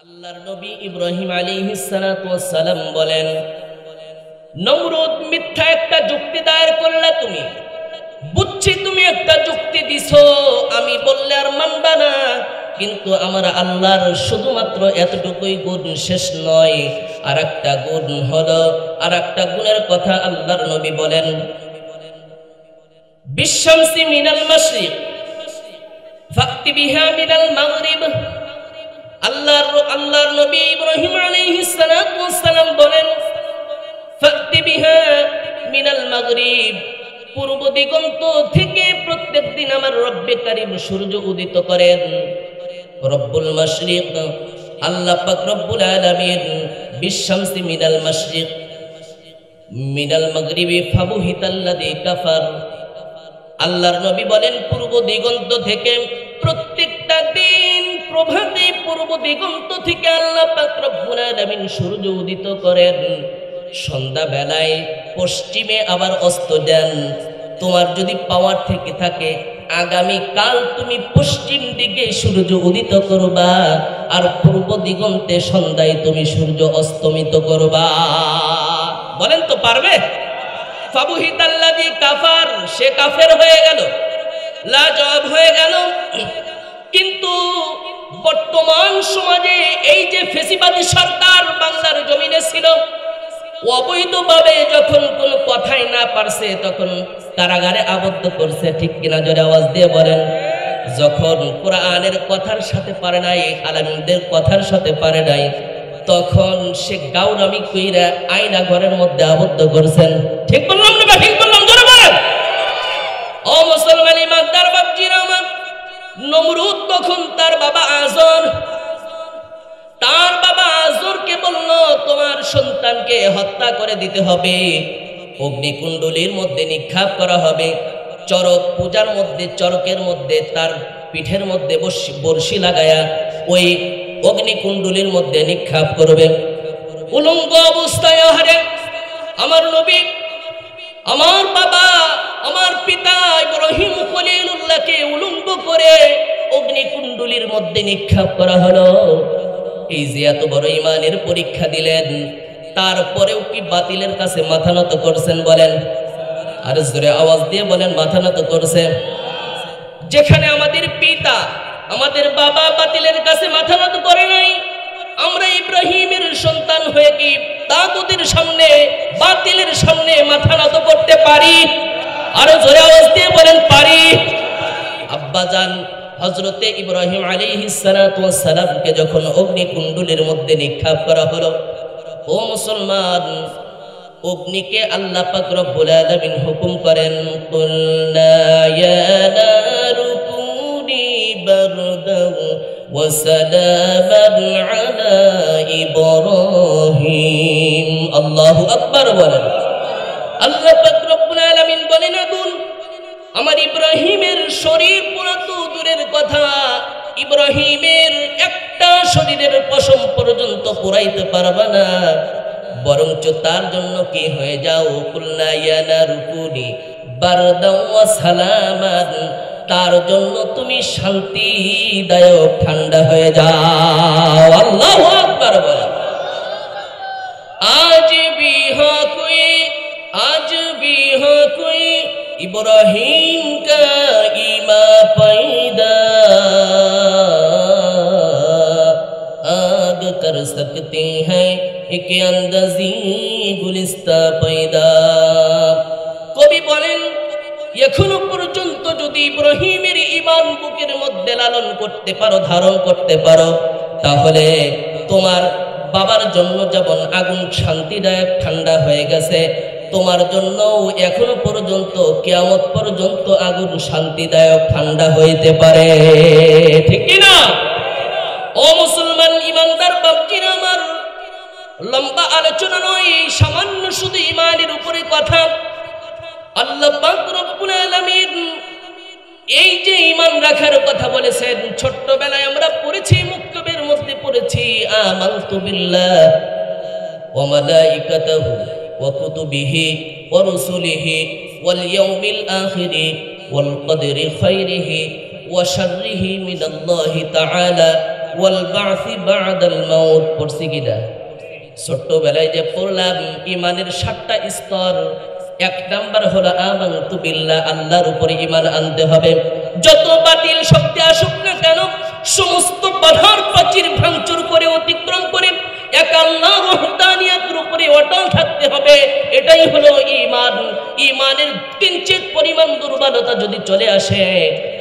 আল্লাহর নবী ইব্রাহিম আলাইহিস সালাতু ওয়াস সালাম বলেন, নমরুদ মিথ্যা একটা যুক্তি দায়ের করলা, তুমি বুঝছি তুমি একটা যুক্তি দিছো, আমি বললে আর মানবা না, কিন্তু আমার আল্লাহর শুধুমাত্র এতটুকুই গুণ শেষ নয়, আর একটা গুণ হলো, আর একটা গুণের কথা আল্লাহর নবী বলেন, বিশামসি মিনাল মাশরিক ফাতি বিহা মিনাল মাগরিব। আল্লাহর নবী ইব্রাহিম আলাইহিস সালাতু ওয়াস সালাম বলেন, ফাতি বিহা মিনাল মাগরিব, পূর্ব দিগন্ত থেকে প্রত্যেকদিন আমার রব্বে কারীম সূর্য উদিত করেন। রব্বুল মাশরিক, আল্লাহ পাক রব্বুল আলামিন, বিশামসি মিনাল মাশরিক মিনাল মাগরিবি ফাবুহিতাল্লাযী কাফার। আল্লাহর নবী বলেন, পূর্ব দিগন্ত থেকে প্রত্যেকটা দিন প্রভাতে পূর্ব দিগন্ত থেকে আল্লাহ পাক রব্বুল আলামিন সূর্য উদিত করেন, সন্ধ্যা বেলায় পশ্চিমে আবার অস্ত যান। তোমার যদি পাওয়ার থেকে থাকে, আগামী কাল তুমি পশ্চিম দিকে সূর্য উদিত করবা, আর পূর্ব দিগন্তে সন্ধ্যায় তুমি সূর্য অস্তমিত করবা। বলেন তো পারবে? ফাবুহিতাল্লাযী কাফার, সে কাফের হয়ে গেল, লাজবাব হয়ে গেল। কিন্তু বর্তমান সমাজে এই যে ফেসিবাদী সরকার বাংলার জমিনে ছিল, অবৈধভাবে যখন কোনো কথাই না পারছে তখন কারাগারে আবদ্ধ করছে, ঠিক কিনা জোরে আওয়াজ দিয়ে বলেন। যখন কোরআনের কথার সাথে পারে নাই, আলেমদের কথার সাথে পারে নাই, তখন সে গাউরামি কইরা আয়না ঘরের মধ্যে আবদ্ধ করছেন। ঠিক বললাম না? ঠিক বললাম? জোরে বলেন। ও মুসলমান ইমানদার বাপজিরা আমার, নমরুদ তখন তার বাবা আজরকে বলল, তোমার সন্তানকে হত্যা করে দিতে হবে, অগ্নিকুণ্ডলীর মধ্যে নিক্ষেপ করা হবে, চরক পূজার মধ্যে, চরকের মধ্যে তার পিঠের মধ্যে বর্ষি লাগায়া ওই অগ্নিকুণ্ডলীর মধ্যে নিক্ষেপ করবে। উলঙ্গ অবস্থায় আহারে আমার নবী, আমার বাবা, আমার পিতা ইব্রাহিম খলিলুল্লাহকে উলঙ্গ করে অগ্নিকুণ্ডলীর মধ্যে নিক্ষেপ করা হলো। এই যে এত বড় ইমানের পরীক্ষা দিলেন, তারপরেও কি বাতিলের কাছে মাথা নত করছেন? বলেন আর জোরে আওয়াজ দিয়ে বলেন, মাথা নত করছে? যেখানে আমাদের পিতা, আমাদের বাবা বাতিলের কাছে মাথা নত করে নাই, আমরা ইব্রাহিমের সন্তান হয়ে কি তাগুতের সামনে, বাতিলের সামনে মাথা নত করতে পারি? আরো জোরে আওয়াজ দিয়ে বলেন, পারি। আব্বাজান হযরতে ইব্রাহিম আলাইহিস সালাতু ওয়াস সালামকে যখন অগ্নিকুণ্ডলীর মধ্যে নিক্ষেপ করা হলো, ও মুসলমান, অগ্নিকে আল্লাহ পাক রব্বুল আলামিন হুকুম করেন, কুল্লা ইয়া নারু কুনি বারদান ওয়া সালামান আলা ইব্রাহিম। আল্লাহু আকবার বলেন। আল্লাহ পাক রব্বুল আলামিন বলেন, আগুন আমার ইব্রাহিমের শরীর পুরো তো দূরের কথা, ইব্রাহিমের একটা শরীরের পশম পর্যন্ত পুরাইতে পারবা না, বরঞ্চ তার জন্য কি হয়ে যাও, কুল্লা ইয়া নারু কুনি বারদান ওয়া সালামান, তার জন্য তুমি শান্তিদায়ক ঠান্ডা হয়ে যাও। আল্লাহু আকবার বলেন। আজ भी हो कोई इब्राहिम का ईमान पैदा, आग कर सकते हैं एक अंदाज़ी गुलिस्ता पैदा। কবি বলেন, এখনো পর্যন্ত যদি ইব্রাহিমের ঈমান বুকের মধ্যে লালন করতে পারো, ধারণ করতে পারো, তাহলে তোমার বাবার জন্য যেমন আগুন শান্তিদায়ক ঠান্ডা হয়ে গেছে, তোমার জন্য এখনো পর্যন্ত কিয়ামত পর্যন্ত আগুন শান্তিদায়ক ঠান্ডা হইতে পারে। ঠিক কি না? ও মুসলমান ইমানদার বাপজিরা আমার, লম্বা আলোচনা নয়, সামান্য শুধু ইমানের উপরে কথা। আল্লাহ পাক রব্বুল আলামিন এই যে ঈমান রাখার কথা বলেছেন, ছোট্টবেলায় আমরা পড়েছি, মুক্তবের মধ্যে পড়েছি, আমানতু বিল্লাহ ওয়া মালাইকাতিহি ওয়া কুতুবিহি ওয়া রুসুলিহি ওয়াল ইয়াউমিল আখিরি ওয়াল কদরি খাইরিহি ওয়া শাররিহি মিনাল্লাহি তাআলা ওয়াল বা'সি বা'দাল মাউত পড়ছি কিনা? ছোট্টবেলায় যে পড়লাম ইমানের 7টা স্তর। 1 নাম্বার হলো আমানতু বিল্লাহ, আল্লাহর উপরে ঈমান আনতে হবে। যত বাতিল শক্তি আসুক না কেন সমস্ত বাধার প্রাচীর ভাঙচুর করে অতিক্রম করে এক আল্লাহর ওয়াহদানিয়াতের উপরে অটল থাকতে হবে। এটাই হলো ঈমান। ঈমানের কিঞ্চিত পরিমাণ দুর্বলতা যদি চলে আসে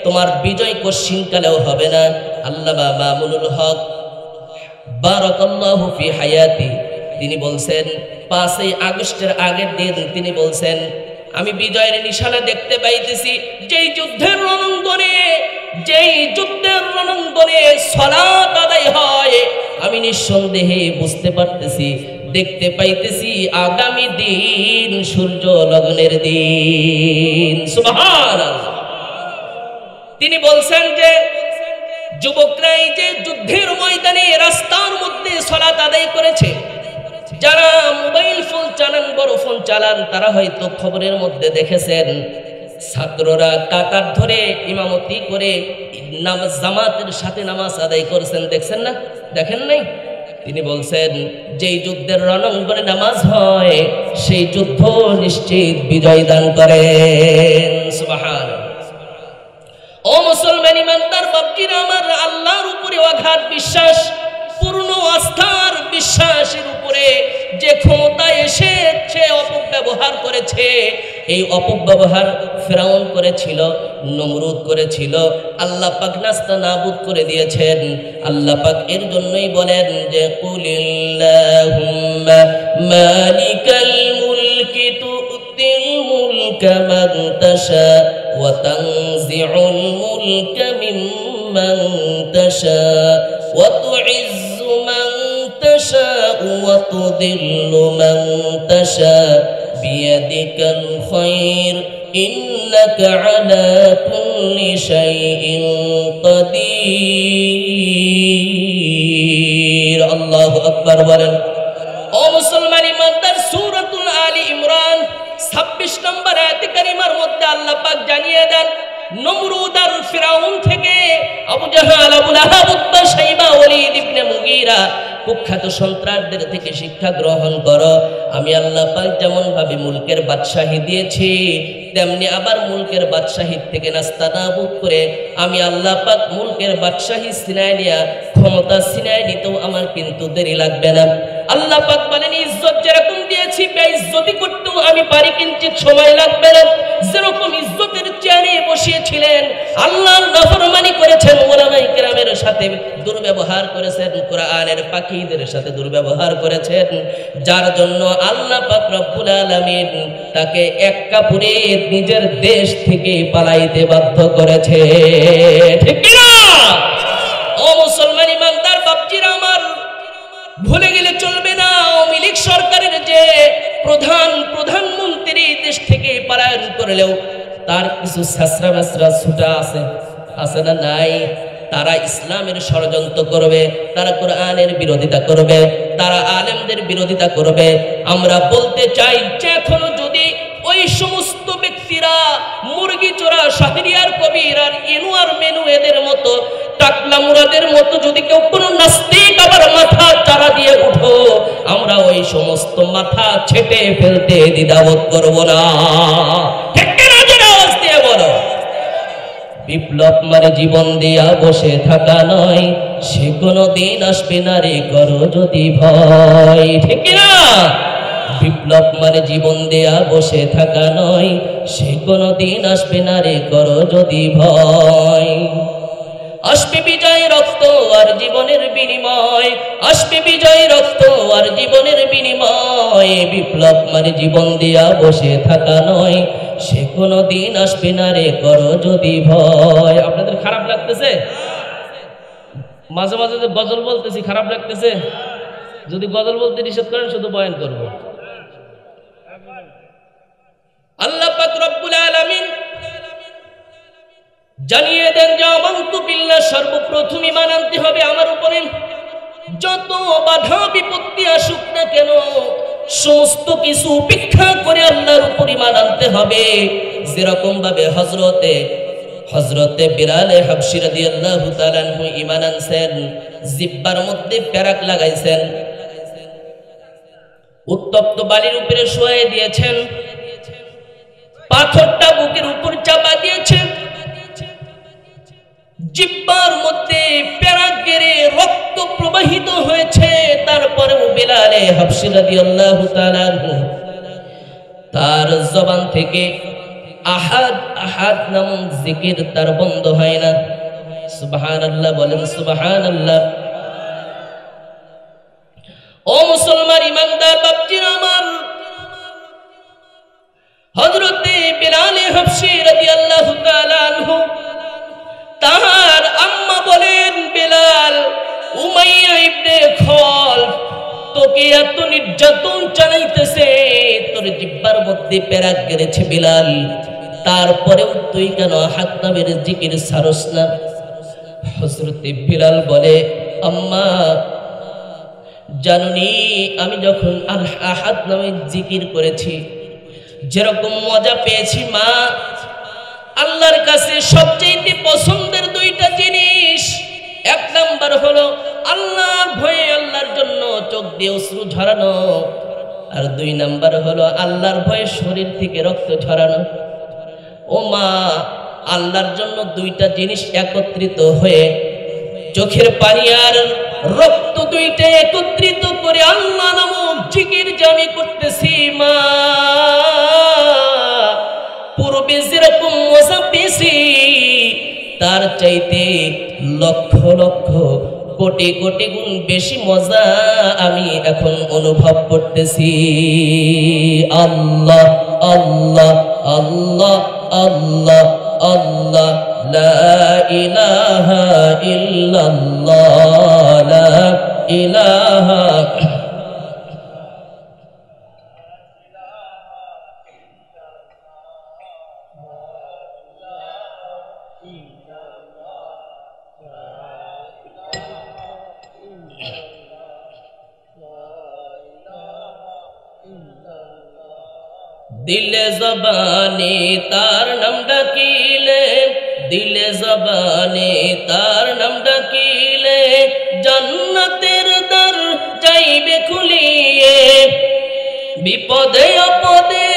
তোমার বিজয় কোশ্চিনকালেও হবে না। আল্লামা মামুনুল হক বারাকাল্লাহু ফি হায়াতি তিনি বলছেন 5ই আগস্টের আগের দিন তিনি বলছেন, আমি বিজয়ের নিশানা দেখতে পাইতেছি। যেই যুদ্ধের রণাঙ্গনে সালাত আদায় হয়, আমি নিঃসন্দেহে বুঝতে পারতেছি, দেখতে পাইতেছি আগামী দিন সূর্য লগ্নের দিন। সুবহানাল্লাহ। তিনি বলছেন যে যুবকরা এই যে যুদ্ধের ময়দানে রাস্তার মধ্যে সালাত আদায় করেছে, যারা মোবাইল ফোন চালান, বড় ফোন চালান, তারা হয়তো খবরের মধ্যে দেখেছেন ছাত্ররা কাতার ধরে ইমামতি করে নামাজ জামাতের সাথে নামাজ আদায় করেছেন, দেখছেন না? দেখেন নাই? তিনি বলছেন যেই যুদ্ধের রণাঙ্গনে নামাজ হয় সেই যুদ্ধ নিশ্চিত বিজয় দান করেন। সুবহানাল্লাহ। ও মুসলমান ইমানদার বাপজিরা আমার, আল্লাহর উপরে অগাধ বিশ্বাস, পূর্ণ আস্থার বিশ্বাসের উপরে যে ক্ষমতা এসেছে অপব্যবহার করেছে। এই অপব্যবহার ফিরাউন করেছিল, নমরুদ করেছিল, আল্লাহ পাক নাস্তানাবুদ করে দিয়েছেন। আল্লাহ পাক এর জন্যই বলেন যে কুলিল্লাহুম্মা মালিকাল মুলকি তু'তিল মুলকা মান তাশা ওয়া তানজিউল মুলকা মিম্মান তাশা ওয়া তু'ইজ্জু মান তাশা ওয়া তুযিল্লু মান তাশা বিয়াদিকাল খায়র ইন্নাকা আলা কুল্লি শাইইন কাদির। আল্লাহু আকবার বলেন। ও মুসলমান ইমানদার, সূরাতুল আলী ইমরান 26 নম্বর আয়াতে কারিমার মধ্যে আল্লাহ পাক জানিয়ে দেন, নমরুদ আর ফিরাউন থেকে আবু জাহাল, আবু লাহাব, উতবা, শাইবা, ওয়ালিদ ইবনে মুগীরা কুখ্যাত সন্ত্রাসদের থেকে শিক্ষা গ্রহণ করো। আমি আল্লাহ পাক যেমন ভাবে মুলকের বাদশাহী দিয়েছি, তেমনি আবার মুলকের বাদশাহীর থেকে নাস্তানাবুদ করে আমি আল্লাহ পাক মুলকের বাদশাহী সিনায় নিয়া ক্ষমতা সিনায় নিতেও আমার কিন্তু দেরি লাগবে না। আল্লাহ পাক বলেন ইজ্জত যেরকম দিয়েছি বেইজ্জতি করতেও আমি পারি, কিঞ্চিত সময় লাগবে না। যেরকম ইজ্জতের চেয়ারে বসিয়েছিলেন, আল্লাহর নাফরমানি করেছেন, উলামায়ে কেরামের সাথে দুর্ব্যবহার করেছেন, কোরআনের পাখীদের সাথে দুর্ব্যবহার করেছেন, যার জন্য আল্লাহ পাক রব্বুল আলামিন তাকে এক কাপড়ে নিজের দেশ থেকে পালাইতে বাধ্য করেছে। ঠিক কি না? ও মুসলমান ইমানদার বাপজিরা আমার, ভুলে গেলে চলবে না। আওয়ামী লীগ সরকারের যে প্রধানমন্ত্রী দেশ থেকে পলায়ন করলেও তার কিছু ছাত্রা মাসরা ছুটা আছে না? নাই। তারা ইসলামের ষড়যন্ত্র করবে, তারা কোরআনের বিরোধিতা করবে, তারা আলেমদের বিরোধিতা করবে। আমরা বলতে চাই যে এখনো যদি ওই সমস্ত ব্যক্তিরা মুরগি চোরা শাহরিয়ার কবির আর ইনুয়ার মেনু এদের মতো, টাকলা মুরাদের মতো যদি কেউ কোনো নাস্তিক আবার মাথা চারা দিয়ে উঠো, আমরা ওই সমস্ত মাথা ছেটে ফেলতে দ্বিধাবোধ করব না। ঠিক কিনা? জোরে আওয়াজ দিয়ে বলো। বিপ্লব মানে জীবন দিয়া বসে থাকা নয়, সে কোনো দিন আসবে না রে করো যদি ভয়। ঠিক কিনা? বিপ্লব মানে জীবন দেয়া বসে থাকা নয়, সে কোনো দিন আসবে না রে করো যদি ভয়। আসবে বিজয় রক্ত আর জীবনের বিনিময়, আসবে বিজয় রক্ত আর জীবনের বিনিময়। বিপ্লব মানে জীবন দেয়া বসে থাকা নয়, সে কোনো দিন আসবে না রে করো যদি ভয়। আপনাদের খারাপ লাগতেছে? মাঝে মাঝে যে গজল বলতেছি খারাপ লাগতেছে? যদি গজল বলতে নিষেধ করেন শুধু বয়ান করবো। আল্লাহ পাক রব্বুল আলামিন জানিয়ে দেন যে আমানতু বিল্লাহ, সর্বপ্রথম ঈমান আনতে হবে আমার উপরে। যত বাধা বিপত্তি আসুক না কেন সমস্ত কিছু উপেক্ষা করে আল্লাহর উপর ঈমান আনতে হবে। যেরকম ভাবে হযরতে বিলাল হাবশী রাদিয়াল্লাহু তাআলা আনহু ঈমান আনছেন, জিহ্বার মধ্যে পেরাক লাগাইছেন, উত্তপ্ত বালির উপরে শুয়ে দিয়েছেন, পাথরটা বুকের উপর চাপা দিয়েছেন, জিহ্বার মধ্যে পেরাক গেড়ে রক্ত প্রবাহিত হয়েছে। তারপরেও বিলাল হাবশী রাদিয়াল্লাহু তাআলা তার জবান থেকে আহাদ আহাদ নামক জিকির তার বন্ধ হয় না। সুবহানাল্লাহ বলেন, সুবহানাল্লাহ। ও মুসলমান ইমানদার বাপজিরা আমার, হযরতে বিলাল হাবশী রাদিয়াল্লাহু তাআলা আনহু তার আম্মা বলেন, বিলাল, উমাইয়া ইবনে খলফ তোকে এত নির্যাতন চালাইতেছে, তোর জিহ্বার মধ্যে পেরাক গেড়েছে বিলাল, তারপরেও তুই কেন আহাদ নামের জিকির ছাড়স না? হযরতে বিলাল বলে, আম্মা জানুনি, আমি যখন আহাদ নামের জিকির করেছি যেরকম মজা পেয়েছি মা, আল্লাহর কাছে সবচেয়ে পছন্দের দুইটা জিনিস, এক নাম্বার হলো আল্লাহর ভয়ে আল্লাহর জন্য চোখ দিয়ে অশ্রু ঝরানো, আর দুই নাম্বার হলো আল্লাহর ভয়ে শরীর থেকে রক্ত ঝরানো। ও মা, আল্লাহর জন্য দুইটা জিনিস একত্রিত হয়ে চোখের পানি আর রক্ত দুইটা একত্রিত করে আল্লাহ নামক জিকির যে আমি করতেছি মা, পূর্বে যেরকম মজা পেয়েছি তার চাইতে লক্ষ লক্ষ কোটি কোটি গুণ বেশি মজা আমি এখন অনুভব করতেছি। আল্লাহ আল্লাহ আল্লাহ আল্লাহ আল্লাহ, লা ইলাহা ইল্লাল্লাহ, লা ইলাহা দিলে জবানে তার নাম ডাকিলে, দিলে জবানে তার নাম ডাকিলে, জান্নাতের দ্বার যাইবে খুলিয়ে, বিপদে আপদে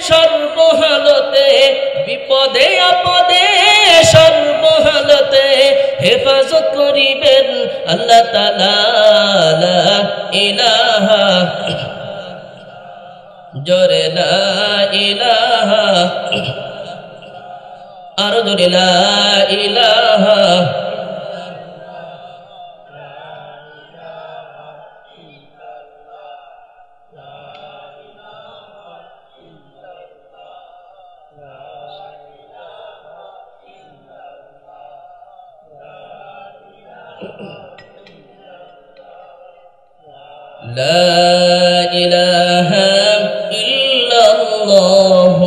সর্বহালতে, বিপদে আপদে সর্বহালতে হেফাজত করিবেন আল্লাহ তাআলা, লা ইলাহা জোরে লা ইলাহা, আর জোরে লা ইলাহা, লা ইলাহা ইল্লাল্লাহ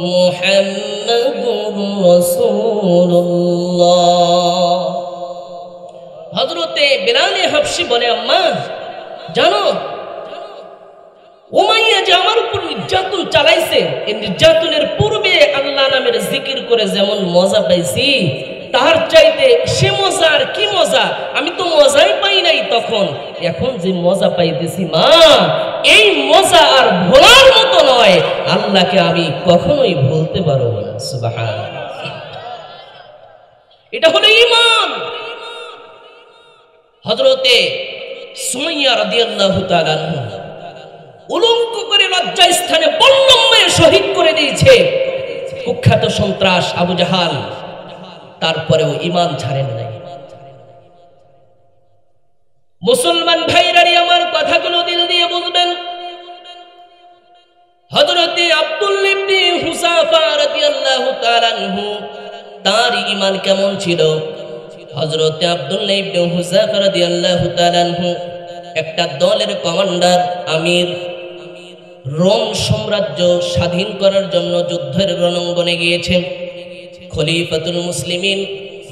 মুহাম্মাদুর রাসূলুল্লাহ। হযরতে বিলাল হাবশী বলে, আম্মা জানো উমাইয়া যে আমার উপর নির্যাতন চালাইছে, এই নির্যাতনের পূর্বে আল্লাহ নামের জিকির করে যেমন মজা পাইছি, তার চাইতে সে মজা আর কি মজা, আমি তো মজাই পাই নাই তখন, এখন যে মজা পাইতেছি মা, এই মজা আর ভোলার মতো নয়, আল্লাহকে আমি কখনোই ভুলতে পারবো না। সুবহানাল্লাহ, এটা হলো ঈমান। হযরতে সুমাইয়া রাদিয়াল্লাহু তাআলা উলঙ্গ করে লজ্জা স্থানে বল্লমে শহীদ করে দিয়েছে কুখ্যাত সন্ত্রাস আবু জাহাল, তারপরেও ঈমান ছাড়েন নাই। মুসলমান ভাইরানি আমার কথাগুলো দিল দিয়ে বুঝবেন। হযরতে আব্দুল্লাহ ইবনে হুযাফা রাদিয়াল্লাহু তাআলা আনহু তার ঈমান কেমন ছিল? হযরতে আব্দুল্লাহ ইবনে হুযাফা রাদিয়াল্লাহু তাআলা আনহু একটা দলের কমান্ডার, আমির, রোম সাম্রাজ্য স্বাধীন করার জন্য যুদ্ধের রণাঙ্গনে গিয়েছেন। খলিফাতুল মুসলিমিন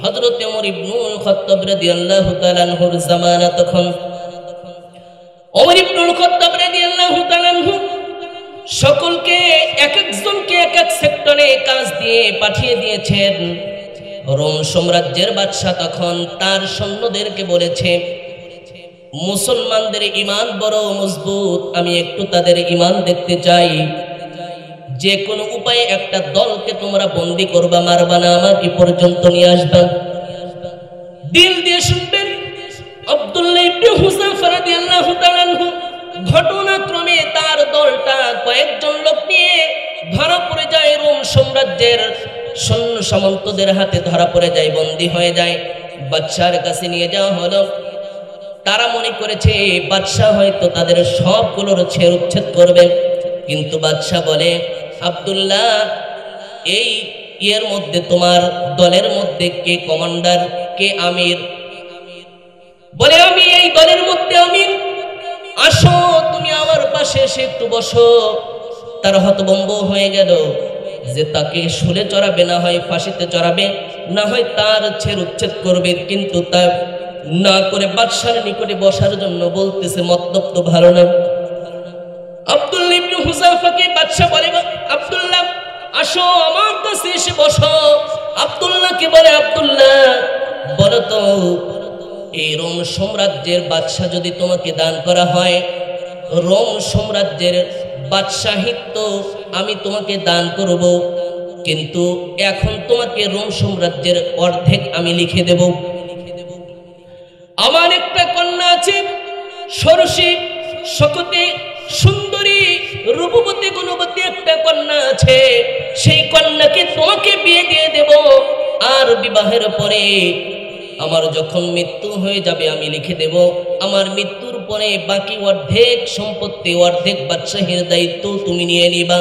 হযরত ওমর ইবনুল খাত্তাব রাদিয়াল্লাহু তাআলা আনহুর জামানা তখন। ওমর ইবনুল খাত্তাব রাদিয়াল্লাহু তাআলা আনহু সকলকে এক একজনকে এক এক সেক্টরে কাজ দিয়ে পাঠিয়ে দিয়েছেন। রোম সাম্রাজ্যের বাদশা তখন তার সৈন্যদেরকে বলেছে, মুসলমানদের ঈমান বড় মজবুত, আমি একটু তাদের ঈমান দেখতে চাই। যে কোনো উপায়ে একটা দলকে তোমরা বন্দী করবা, মারবা না, আমাকে পর্যন্ত নিয়ে আসবা। দিল দিয়ে শুনবেন, আব্দুল্লাহ ইবনে হুযাফা রাদিয়াল্লাহু তাআলা আনহু ঘটনাক্রমে তার দলটা কয়েকজন লোক নিয়ে ধরা পড়ে যায়, রোম সাম্রাজ্যের সৈন্য সামন্তদের হাতে ধরা পড়ে যায়, বন্দী হয়ে যায়। বাদশার কাছে নিয়ে যাওয়া হলো। তারা মনে করেছে বাদশাহ হয়তো তাদের সবগুলোর উচ্ছেদ করবে, কিন্তু বাদশাহ বলে, আব্দুল্লাহ, এই এর মধ্যে তোমার দলের মধ্যে কে কমান্ডার, কে আমির? বলে, আমি এই দলের মধ্যে আমির। আসো তুমি আমার পাশে এসে একটু বসো। তার হতভম্ব হয়ে গেল যে তাকে শুলে চড়াবে, না হয় ফাঁসিতে চড়াবে, না হয় তার উচ্ছেদ করবে, কিন্তু তা না করে বাদশার নিকটে বসার জন্য বলতেছে। মতলব তো ভালো না। আব্দুল্লাহ ইবনে হুযাফাকে বাদশা বলে, আব্দুল্লাহ আসো আমার কাছে এসে বসো। আব্দুল্লাহকে বলে, আব্দুল্লাহ বলো তো, এই রোম সাম্রাজ্যের বাদশা যদি তোমাকে দান করা হয়, রোম সাম্রাজ্যের বাদশাহিত্ব আমি তোমাকে দান করব, কিন্তু এখন তোমাকে রোম সাম্রাজ্যের অর্ধেক আমি লিখে দেব। আমার একটা কন্যা আছে, সরসী শকতে সুন্দরী রূপবতী গুণবতী একটা কন্যা আছে, সেই কন্যাকে তোমাকে বিয়ে দিয়ে দেব। আর বিবাহের পরে আমার যখন মৃত্যু হয়ে যাবে আমি লিখে দেব, আমার মৃত্যুর পরে বাকি অর্ধেক সম্পত্তি, অর্ধেক বাদশাহের দায়িত্ব তুমি নিয়ে নিবা।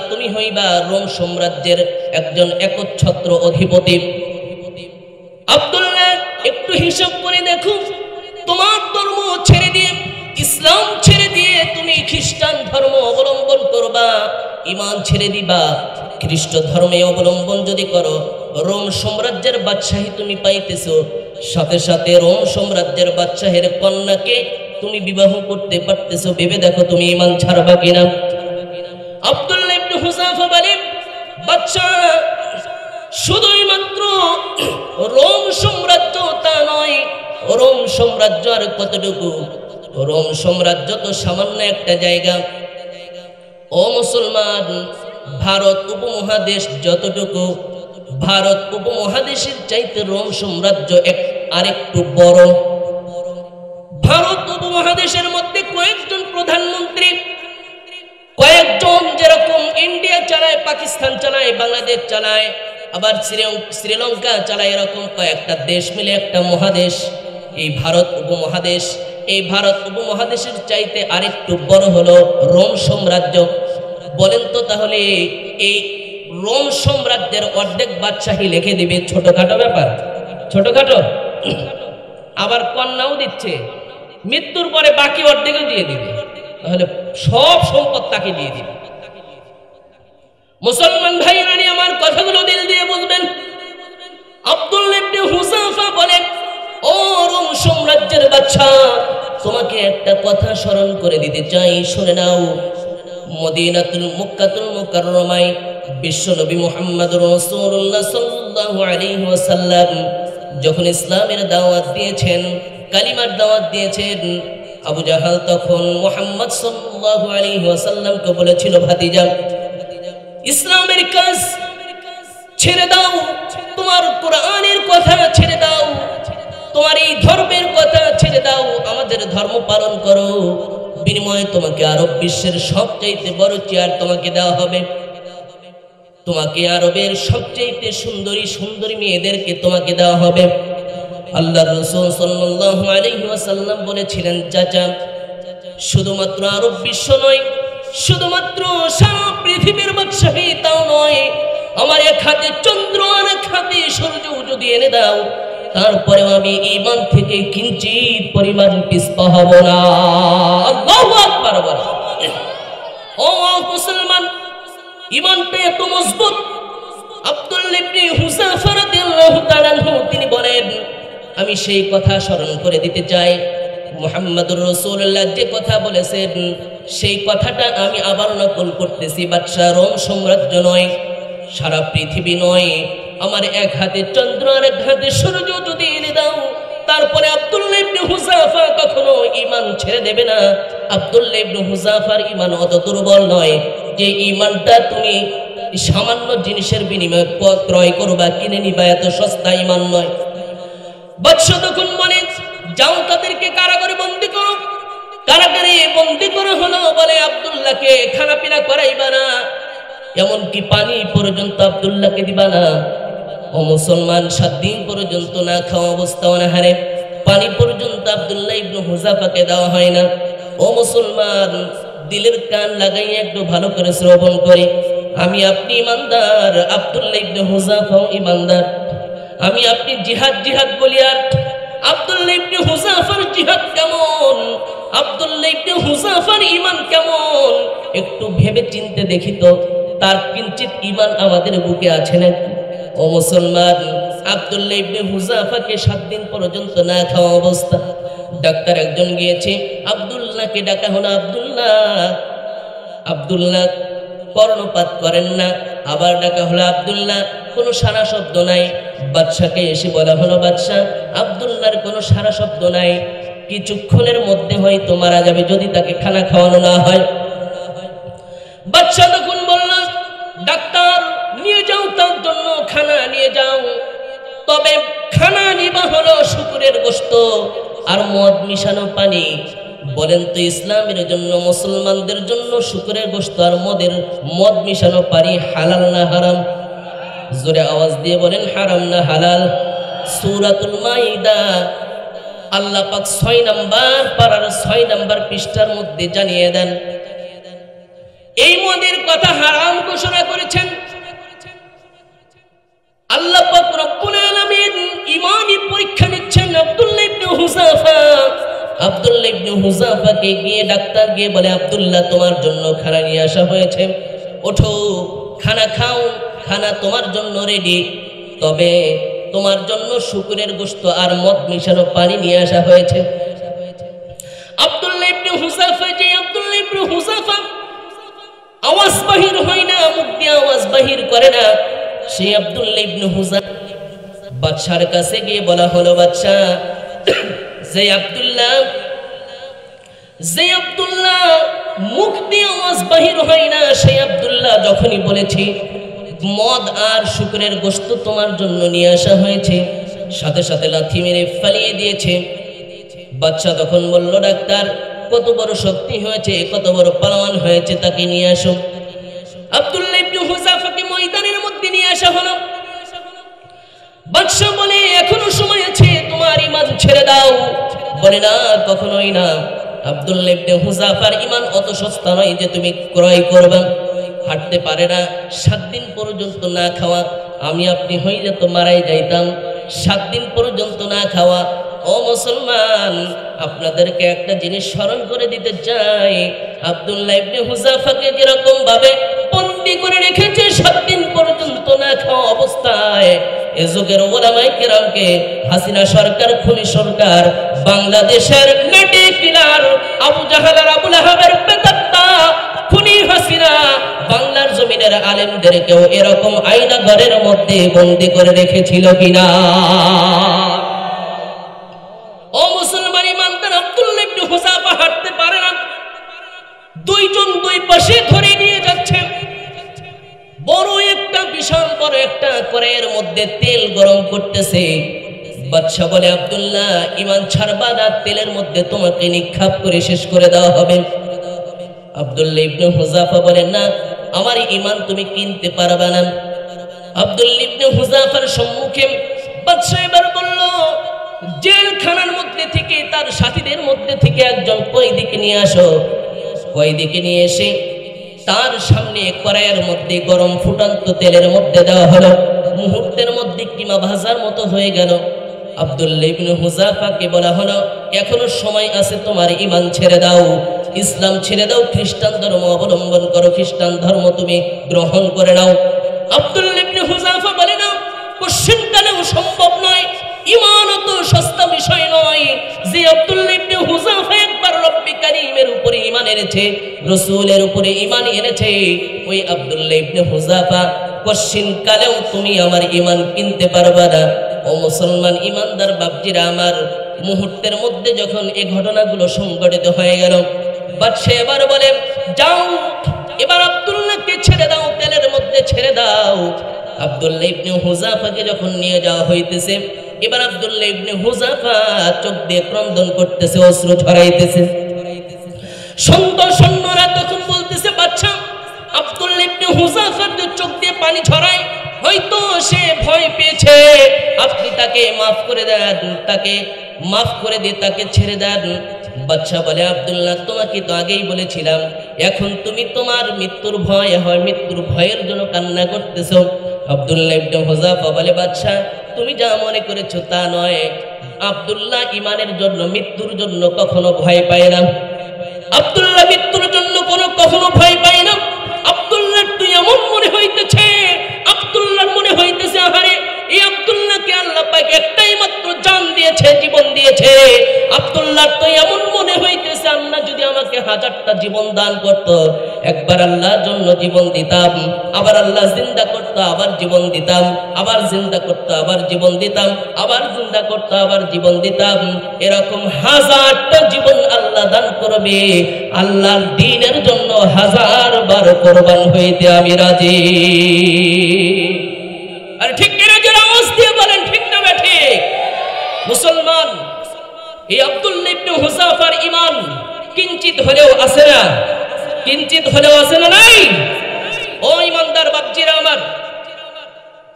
তুমি হইবা রোম সাম্রাজ্যের একজন একচ্ছত্র অধিপতি। আব্দুল্লাহ, একটু হিসাব করে দেখো, তোমার ধর্ম ছেড়ে দিয়ে, ইসলাম ছেড়ে দিয়ে তুমি খ্রিস্টান ধর্ম অবলম্বন করবা, ঈমান ছেড়ে দিবা। খ্রিস্ট ধর্মে অবলম্বন যদি করো, রোম সাম্রাজ্যের বাদশাহী তুমি পাইতেছো, সাথে সাথে রোম সাম্রাজ্যের বাদশাহের কন্যাকে তুমি বিবাহ করতে পারতেছো। ভেবে দেখো তুমি ঈমান ছাড়বা কিনা। আব্দুল্লাহ ইবনে হুযাফা বলে, বাদশা শুধুই মাত্র রোম সাম্রাজ্য তা নয়, রোম সাম্রাজ্য আর কতটুকু? রোম সাম্রাজ্য তো সামান্য একটা জায়গা। ও মুসলমান, ভারত উপমহাদেশ যতটুকু, ভারত উপমহাদেশের চাইতে রোম সাম্রাজ্য আরেকটু বড়। ভারত উপমহাদেশের মধ্যে কয়েকজন প্রধানমন্ত্রী, কয়েকজন যেরকম ইন্ডিয়া চালায়, পাকিস্তান চালায়, বাংলাদেশ চালায়, আবার শ্রীলঙ্কা চালায়, এরকম কয়েকটা দেশ মিলে একটা মহাদেশ এই ভারত উপমহাদেশ। এই ভারত উপমহাদেশের চাইতে আরেকটু বড় হলো রোম সাম্রাজ্য। বলেন তো তাহলে এই রোম সাম্রাজ্যের অর্ধেক বাদশাহী লিখে দিবে ছোটখাটো ব্যাপার? ছোটখাটো? আবার কন্যাও দিচ্ছে, মৃত্যুর পরে বাকি অর্ধেকও দিয়ে দিবে, তাহলে সব সম্পদ তাকে দিয়ে দিবে। মুসলমান ভাইরা, আমার কথাগুলো দিল দিয়ে বুঝবেন। আব্দুল্লাহ ইবনে হুযাফা বলেন, ও রোম সাম্রাজ্যের বাদশা, তোমাকে একটা কথা স্মরণ করে দিতে চাই, শুনে নাও। মদিনাতুল মক্কাতুল মুকাররমায় বিশ্বনবী মুহাম্মদুর রাসূলুল্লাহ সাল্লাল্লাহু আলাইহি ওয়াসাল্লাম যখন ইসলামের দাওয়াত দিয়েছেন, কালিমার দাওয়াত দিয়েছেন, আবু জাহাল তখন মুহাম্মদ সাল্লাল্লাহু আলাইহি ওয়াসাল্লামকে বলেছিল, ভাতিজা, ইসলামের কাজ ছেড়ে দাও, তোমার কোরআনের কথা ছেড়ে দাও, তোমার এই ধর্মের কথা ছেড়ে দাও, আমাদের ধর্ম পালন করো। বিনিময়ে তোমাকে আরব বিশ্বের সবচাইতে বড় চেয়ার তোমাকে দেওয়া হবে, তোমাকে আরবের সবচাইতে সুন্দরী মেয়েদেরকে তোমাকে দেওয়া হবে। আল্লাহর রাসূল সাল্লাল্লাহু আলাইহি ওয়াসাল্লাম বলেছিলেন, চাচা, শুধুমাত্র আরব বিশ্ব নয়, শুধুমাত্র সারা পৃথিবীর বাদশাহী তাও নয়, আমার এক হাতে চন্দ্র আর এক হাতে সূর্য যদি এনে দাও, তারপরেও আমি ঈমান থেকে কিঞ্চিত পরিমাণ পিছপা হব না। আল্লাহু আকবার। ও মুসলমান, ঈমানটা এত মজবুত। আব্দুল্লাহ ইবনে হুযাফা রাদিয়াল্লাহু তাআলা আনহু তিনি বলেন, আমি সেই কথা স্মরণ করে দিতে চাই, মুহাম্মদুর রাসূলুল্লাহ যে কথা বলেছেন সেই কথাটা আমি আবার নকল করতেছি। বাদশা রোম সাম্রাজ্য নয়, সারা পৃথিবী নয়, আমার এক হাতে চন্দ্র আর এক হাতে সূর্য যদি এনে দাও, তারপরে আব্দুল্লাহ ইবনে হুযাফা কখনো ঈমান ছেড়ে দেবে না। আব্দুল্লাহ ইবনে হুযাফার ঈমান অত দুর্বল নয় যে ঈমানটা তুমি সামান্য জিনিসের বিনিময়ে ক্রয় করবা, কিনে নিবা, এত সস্তা ঈমান নয়। বাদশা তখন বলে, যাও তাদেরকে কারাগারে বন্দী করো। কারাগারে বন্দী করা হলো। বলে আব্দুল্লাহকে খানা পিনা করাইবা না, এমনকি পানি পর্যন্ত আব্দুল্লাহকে দিবা না। ও মুসলমান, 7 দিন পর্যন্ত না খাওয়া অবস্থা, অনাহারে, পানি পর্যন্ত আব্দুল্লাহ ইবনে হুযাফাকে দেওয়া হয় না। ও মুসলমান, দিলের কান লাগাইয়া একটু ভালো করে শ্রবণ করে, আমি আপনি ইমানদার, আব্দুল্লাহ ইবনে হুযাফাও ইমানদার। আমি আপনি জিহাদ জিহাদ বলি, আর আব্দুল্লাহ ইবনে হুযাফার জিহাদ কেমন, আব্দুল্লাহ ইবনে হুযাফার ঈমান কেমন, একটু ভেবে চিনতে দেখি তো, তার কিঞ্চিত ঈমান আমাদের বুকে আছে নাকি? ও মুসলমান, আব্দুল্লাহ ইবনে হুযাফাকে 7 দিন পর্যন্ত না খাওয়া অবস্থা। ডাক্তার একজন গিয়েছে, আব্দুল্লাহকে ডাকা হলো। আব্দুল্লাহ কর্ণপাত করেন না। আবার ডাকা হলো, আব্দুল্লাহ, কোনো সারা শব্দ নাই। বাদশাকে এসে বলা হলো, বাদশা, আব্দুল্লাহর কোনো সারা শব্দ নাই, কিছুক্ষণের মধ্যে হয়তো মারা যাবে যদি তাকে খানা খাওয়ানো না হয়। বাদশা তখন বলল, ডাক্তার, নিয়ে যাও, তার জন্য খানা নিয়ে যাও। তবে খানা নিবা হলো শুকরের গোশত আর মদ মিশানো পানি। বলেন তো, ইসলামের জন্য, মুসলমানদের জন্য শুকরের গোশত আর মদ মিশানো পানি হালাল না হারাম? জোরে আওয়াজ দিয়ে বলেন, হারাম না হালাল? সূরাতুল মাইদা আল্লাহ পাক 6 নম্বর পারার 6 নম্বর পৃষ্ঠার মধ্যে জানিয়ে দেন, এই মদের কথা হারাম ঘোষণা করেছেন। আল্লাহ পাক রব্বুল আলামিন ঈমানি পরীক্ষা নিচ্ছেন আব্দুল্লাহ ইবনে হুযাফা। আব্দুল্লাহ ইবনে হুযাফাকে গিয়ে ডাক্তার গিয়ে বলে, আব্দুল্লাহ, তোমার জন্য খানা নিয়ে আসা হয়েছে, ওঠো, খানা খাও, খানা তোমার জন্য রেডি। তবে তোমার জন্য শুকরের গোশত আর মদ মিশানো পানি নিয়ে আসা হয়েছে। আব্দুল্লাহ ইবনে হুযাফা আওয়াজ বাহির হয় না, মুখ দিয়ে আওয়াজ বাহির করে না। সেই আব্দুল্লাহ ইবনে হুযাফা বাদশার কাছে গিয়ে বলা হলো, বাদশা, যে আব্দুল্লাহ মুখ দিয়ে আওয়াজ বাহির হয় না, সেই আব্দুল্লাহ যখনই বলেছে মদ আর শুকরের গোশত তোমার জন্য নিয়ে আসা হয়েছে, সাথে সাথে লাথি মেরে ফালিয়ে দিয়েছে। বাদশা তখন বলল, ডাক্তার, কত বড় শক্তি হয়েছে, কত বড় পালোয়ান হয়েছে, তাকে নিয়ে আসো। আব্দুল্লাহ ইবনে হুযাফাকে ময়দানের মধ্যে নিয়ে আসা হলো। বাদশা বলে, এখনো সময় আছে, তোমার ঈমান ছেড়ে দাও। বলে, না, কখনোই না। আব্দুল্লাহ ইবনে হুযাফার ঈমান অত সস্তা নয় যে তুমি ক্রয় করবে। হাঁটতে পারে না, 7 দিন পর্যন্ত না খাওয়া, আমি আপনি হইলে তো মারাই যাইতাম। 7 দিন পর্যন্ত না খাওয়া। ও মুসলমান, আপনাদেরকে একটা জিনিস স্মরণ করে দিতে চাই, আব্দুল্লাহ ইবনে হুযাফাকে যেরকম ভাবে বন্দী করে রেখেছে 7 দিন পর্যন্ত না খাওয়া অবস্থায়, এ যুগের ওলামায়ে কেরামকে হাসিনা সরকার, খুনি সরকার, বাংলাদেশের লাঠি কিলার আবু জাহাল আর আবু লাহাবের পেতাত্তা খুনি হাসিনা বাংলার জমিনের আলেমদেরকেও এরকম আয়না ঘরের মধ্যে বন্দী করে রেখেছিল কিনা? ও মুসলমান ইমানদার, আব্দুল্লাহ ইবনে হুযাফা হাঁটতে পারে না, 2 জন 2 পাশে ধরে নিয়ে যাচ্ছে। বড় একটা বিশাল বড় একটা কড়াইয়ের মধ্যে তেল গরম করতেছে। বাদশা বলে, আব্দুল্লাহ, ঈমান ছাড়বা না, তেলের মধ্যে তোমাকে নিক্ষেপ করে শেষ করে দেওয়া হবে। আব্দুল্লাহ ইবনে হুযাফা বলে, না, আমার ঈমান তুমি কিনতে পারবে না। আব্দুল্লাহ ইবনে হুযাফার সম্মুখে বাদশা এবার বলল, জেলখানার মধ্যে থেকে তার সাথীদের মধ্যে থেকে একজন কয়েদিকে নিয়ে আসো। কয়েদিকে নিয়ে এসে তার সামনে কড়াইয়ের মধ্যে গরম ফুটন্ত তেলের মধ্যে দেওয়া হলো। মুহূর্তের মধ্যে কিমা ভাজার মতো হয়ে গেল। আব্দুল্লাহ ইবনে হুযাফাকে বলা হলো, এখনো সময় আছে, তোমার ঈমান ছেড়ে দাও, ইসলাম ছেড়ে দাও, খ্রিস্টান ধর্ম অবলম্বন করো, খ্রিস্টান ধর্ম তুমি গ্রহণ করে নাও। আব্দুল্লাহ ইবনে হুযাফা বলে, না, কোশ্চেনকালেও সম্ভব নয়, ঈমান অত সস্তা বিষয় নয়। যে আব্দুল্লাহ ইবনে হুযাফা একবার রব্বে কারীমের উপরে ঈমান এনেছে, রাসূলের উপরে ঈমান এনেছে, ওই আব্দুল্লাহ ইবনে হুযাফা কোশ্চিন কালেও তুমি আমার ঈমান কিনতে পারবা না। ও মুসলমান ঈমানদার বাপজিরা আমার, মুহূর্তের মধ্যে যখন এই ঘটনাগুলো সংঘটিত হয়ে গেল, বাদশা এবার বলে যাও, এবার আব্দুল্লাহকে ছেড়ে দাও, তেলের মধ্যে ছেড়ে দাও। আব্দুল্লাহ ইবনে হুযাফাকে যখন নিয়ে যাওয়া হইতেছে, এবার আব্দুল্লাহ ইবনে হুযাফা চোখ দিয়ে ক্রন্দন করতেছে, অশ্রু ঝরাইতেছে। সৈন্যরা তখন বলতেছে বাদশা, আব্দুল্লাহ ইবনে হুযাফার চোখ দিয়ে পানি ঝরায়, হয়তো সে ভয় পেয়েছে, আপনি তাকে মাফ করে দেন, তাকে মাফ করে দিয়ে তাকে ছেড়ে দেন। বাদশা বলে আব্দুল্লাহ, তোমাকে তো আগেই বলেছিলাম, এখন তুমি তোমার মৃত্যুর ভয় হয়, মৃত্যুর ভয়ের জন্য কান্না করতেছো। আব্দুল্লাহ ইবনে হুযাফা বলে বাদশা, তুমি যা মনে করেছো তা নয়, আব্দুল্লাহ ঈমানের জন্য, মৃত্যুর জন্য কখনো ভয় পায় না। আব্দুল্লাহ মৃত্যুর জন্য কখনো ভয় পায় না। আব্দুল্লাহ তুই এমন মনে হইতেছে, আব্দুল্লাহ মনে হইতেছে আহারে এই আব্দুল্লাহকে আল্লাহ পাক একটাই মাত্র জান দিয়েছে, জীবন দিয়েছে। আব্দুল্লাহ তো এমন মনে হইতেছে আল্লাহ যদি আমাকে 1000টা জীবন দান করত, একবার আল্লাহর জন্য জীবন দিতাম, আবার আল্লাহ জিন্দা করতো আবার জীবন দিতাম, আবার জিন্দা করতো আবার জীবন দিতাম, আবার জিন্দা করতো আবার জীবন দিতাম। এরকম 1000টা জীবন আল্লাহ দান করবে, আল্লাহর দ্বীনের জন্য 1000 বার কুরবান হইতে আমি রাজি। আর ঠিক কিনা যারা আওয়াজ দিয়ে বলেন ঠিক না ঠিক? মুসলমান, এই আব্দুল্লাহ ইবনে হুযাফার ঈমান কিঞ্চিত হলেও আছে না? কিঞ্চিত হলেও আছে না নাই? ও ঈমানদার বাপজিরা আমার,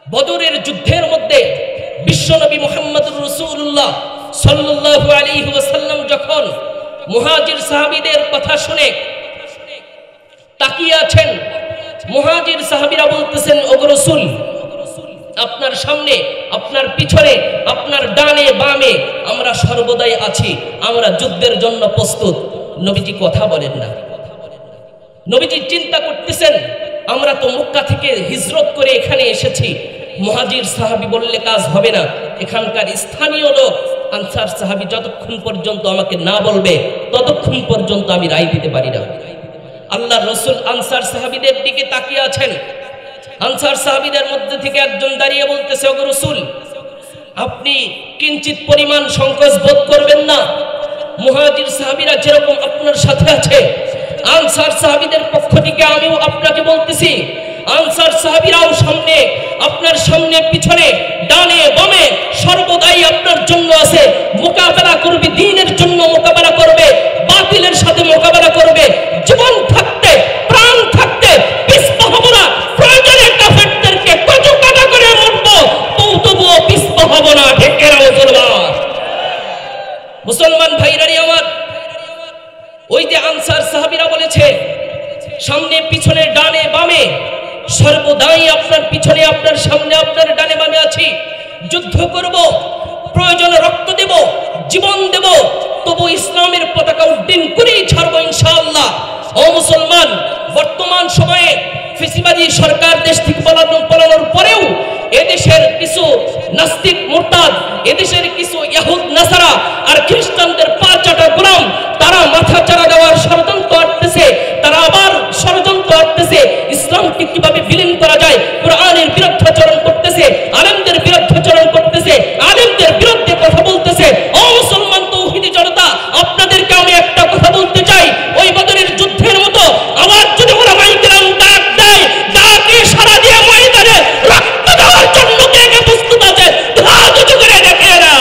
বদরের যুদ্ধের মধ্যে বিশ্বনবী মুহাম্মদুর রাসূলুল্লাহ সাল্লাল্লাহু আলাইহি ওয়াসাল্লাম যখন মুহাজির সাহাবীদের কথা শুনে তাকিয়ে আছেন, মুহাজির সাহাবীরা বলতেছেন, ওগো রাসূল, আপনার সামনে, আপনার পিছনে, আপনার ডানে বামে আমরা সর্বদাই আছি, আমরা যুদ্ধের জন্য প্রস্তুত। নবীজি কথা বলেন না। নবীজি চিন্তা করতেছেন, আমরা তো মক্কা থেকে হিজরত করে এখানে এসেছি, মুহাজির সাহাবী বললে কাজ হবে না, এখানকার স্থানীয় লোক আনসার সাহাবী যতক্ষণ পর্যন্ত আমাকে না বলবে ততক্ষণ পর্যন্ত আমি রায় দিতে পারি না। আল্লাহর রাসূল আনসার সাহাবীদের দিকে তাকিয়ে আছেন। আনসার সাহাবীদের মধ্যে থেকে একজন দাঁড়িয়ে বলতেছে, ওগো রাসূল, আপনি কিঞ্চিত পরিমাণ সংকোচ বোধ করবেন না। মুহাজির সাহাবীরা যেরকম আপনার সাথে আছে, আনসার সাহাবীদের পক্ষ থেকে আমিও আপনাকে বলতেছি, আনসার সাহাবীরাও সামনে, আপনার সামনে পিছনে ডানে বামে সর্বদাই আপনার জন্য আছে, মোকাবেলা করবে, দ্বীনের জন্য মোকাবেলা করবে, বাতিলের সাথে মোকাবেলা করবে। জীবন থাকতে, প্রাণ থাকতে পিছপা হব না। প্রয়োজনে কাফেরদেরকে কচু কাটা করে মরবো, তবুও পিছপা হব না। ঠিক কিনা মুসলমান? মুসলমান ভাইরানি আমার, ওই যে আনসার সাহাবীরা বলেছে সামনে পিছনে ডানে বামে সর্বদাই আপনার পিছনে, আপনার সামনে, আপনার ডানে বামে আছি, যুদ্ধ করব, প্রয়োজনে রক্ত দেব, জীবন দেব, তবু ইসলামের পতাকা উড্ডীন করেই ছাড়বো ইনশাআল্লাহ। ও মুসলমান, বর্তমান সময়ে ফেসিবাদী সরকার দেশ থেকে পালানোর পরেও এদেশের কিছু নাস্তিক মুরতাদ, এদেশের কিছু ইহুদ নাসারা আর খ্রিস্টানদের পা চাটা গোলাম, তারা মাথা চারা দেওয়ার ষড়যন্ত্র করতেছে, তারা আবার ষড়যন্ত্র করতেছে ইসলামকে কিভাবে বিলীন করা যায়, কোরআনের বিরুদ্ধাচরণ করতেছে, আলেমদের বিরুদ্ধাচরণ করতেছে, আলেমদের বিরুদ্ধে কথা বলতেছে। ও মুসলমান তৌহিদি জনতা, আপনাদেরকে আমি একটা কথা বলতে চাই, ওই বদরের যুদ্ধের মতো আবার যদি ওরা মাইকেরাম ডাক দেয়, ডাকে সারা দিয়ে ময়দানে রক্ত দেওয়ার জন্য কে কে প্রস্তুত আছে? হাত উঁচু করে দেখে না।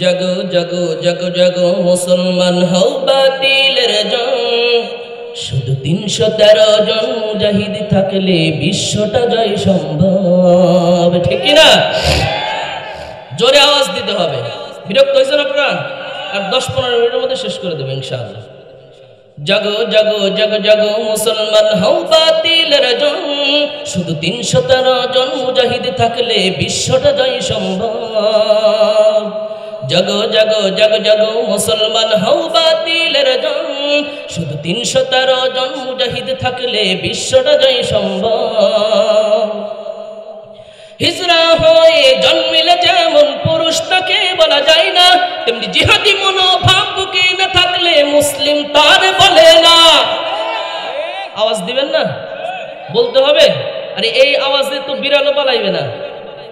জাগো জাগো জাগো জাগো মুসলমান, হও বাতিলের জং, শুধু 313 জন মুজাহিদ থাকলে বিশ্বটা জয় সম্ভব। ঠিক না? জোরে আওয়াজ দিতে হবে। বিরক্ত হয়েছেন আপনারা? আর 10-15 মিনিটের মধ্যে শেষ করে দেবো ইনশাআল্লাহ। জাগো জাগো জাগো জাগো মুসলমান, হও বাতিলের জং, শুধু 313 জন মুজাহিদ থাকলে বিশ্বটা জয় সম্ভব। জাগো জাগো জাগো জাগো মুসলমান, হও বাতিলের জং, শুধু 313 জন মুজাহিদ থাকলে বিশ্বটা জয় সম্ভব। হিজরা হয়ে জন্মিলে যেমন পুরুষ তাকে বলা যায় না, তেমনি জিহাদি মনোভাব বুকে না থাকলে মুসলিম তার বলে না। আওয়াজ দিবেন না, বলতে হবে। আরে এই আওয়াজে তো বিড়ালও পালাইবে না।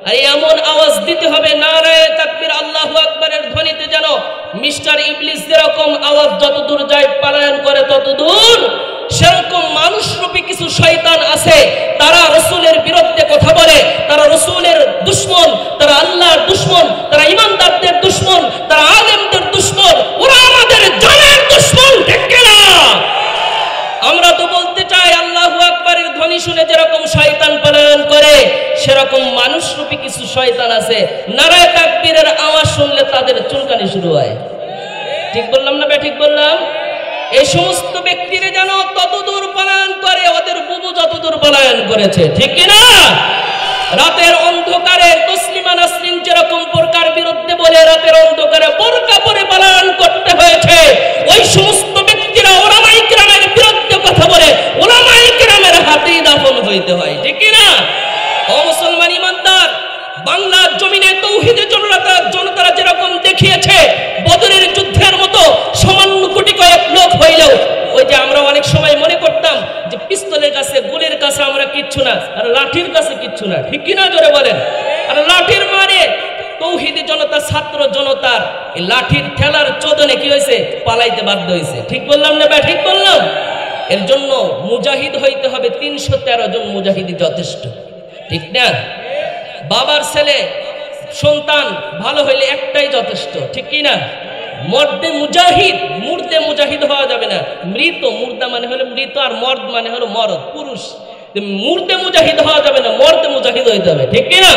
আরে এমন আওয়াজ দিতে হবে, নারায়ে তাকবীর আল্লাহু আকবারের ধ্বনিতে যেন মিস্টার ইবলিস যেরকম আওয়াজ যত দূর যায় পলায়ন করে তত দূর, সেরকম মানুষরূপী কিছু শয়তান আছে, তারা রাসূলের বিরুদ্ধে কথা বলে, তারা রাসূলের দুশমন, তারা আল্লাহর দুশমন, তারা ইমানদারদের দুশমন, তারা আলেমদের দুশমন, ওরা আমাদের জানের দুশমন, ঠিক কিনা? আমরা তো বলতে চাই আল্লাহু আকবারের ধ্বনি শুনে যেরকম শয়তান পলায়ন করে, সেরকম মানুষরূপী কিছু শয়তান আছে, নারায়ে তাকবীরের আওয়াজ শুনলে তাদের চুলকানি শুরু হয়। ঠিক বললাম না বে ঠিক বললাম? এই সমস্ত ব্যক্তিরা যেন ততদূর পলায়ন করে ওদের বুবু যতদূর পলায়ন করেছে, ঠিক কিনা? রাতের অন্ধকারে তসলিমা নাসরিন যেরকম বোরকার বিরুদ্ধে বলে রাতের অন্ধকারে বোরকা পরে পলায়ন করতে হয়েছে, ওই সমস্ত ব্যক্তিরা উলামায়ে কিরামের বিরুদ্ধে কথা বলে উলামায়ে কিরামের হাতেই দাফন হইতে হয়, ঠিক কিনা? ও মুসলমান ইমানদার, বাংলার জমিনে তৌহিদের জনতারা যেরকম দেখিয়েছে বদরের যুদ্ধের মতো সামান্য কোটি কয়েক লোক হইলেও, ওই যে আমরা অনেক সময় মনে করতাম যে পিস্তলের কাছে গুলির কাছে আমরা কিচ্ছু না, আর লাঠির কাছে কিচ্ছু না, ঠিক কিনা জোরে বলেন? আর লাঠির মারে তৌহিদি জনতা ছাত্র জনতার এই লাঠির ঠেলার চোদনে কি হয়েছে, পালাইতে বাধ্য হয়েছে। ঠিক বললাম না ভাই? ঠিক বললাম? এর জন্য মুজাহিদ হইতে হবে 313 জন মুজাহিদি যথেষ্ট, ঠিক না? বাবার ছেলে সন্তান ভালো হইলে একটাই যথেষ্ট, ঠিক কি না? মর্দে মুজাহিদ, মুর্দে মুজাহিদ হওয়া যাবে না। মৃত, মুর্দা মানে হলো মৃত, আর মর্দ মানে হলো মরদ, পুরুষ। মুর্দে মুজাহিদ হওয়া যাবে না, মর্দে মুজাহিদ হইতে হবে, ঠিক কি না?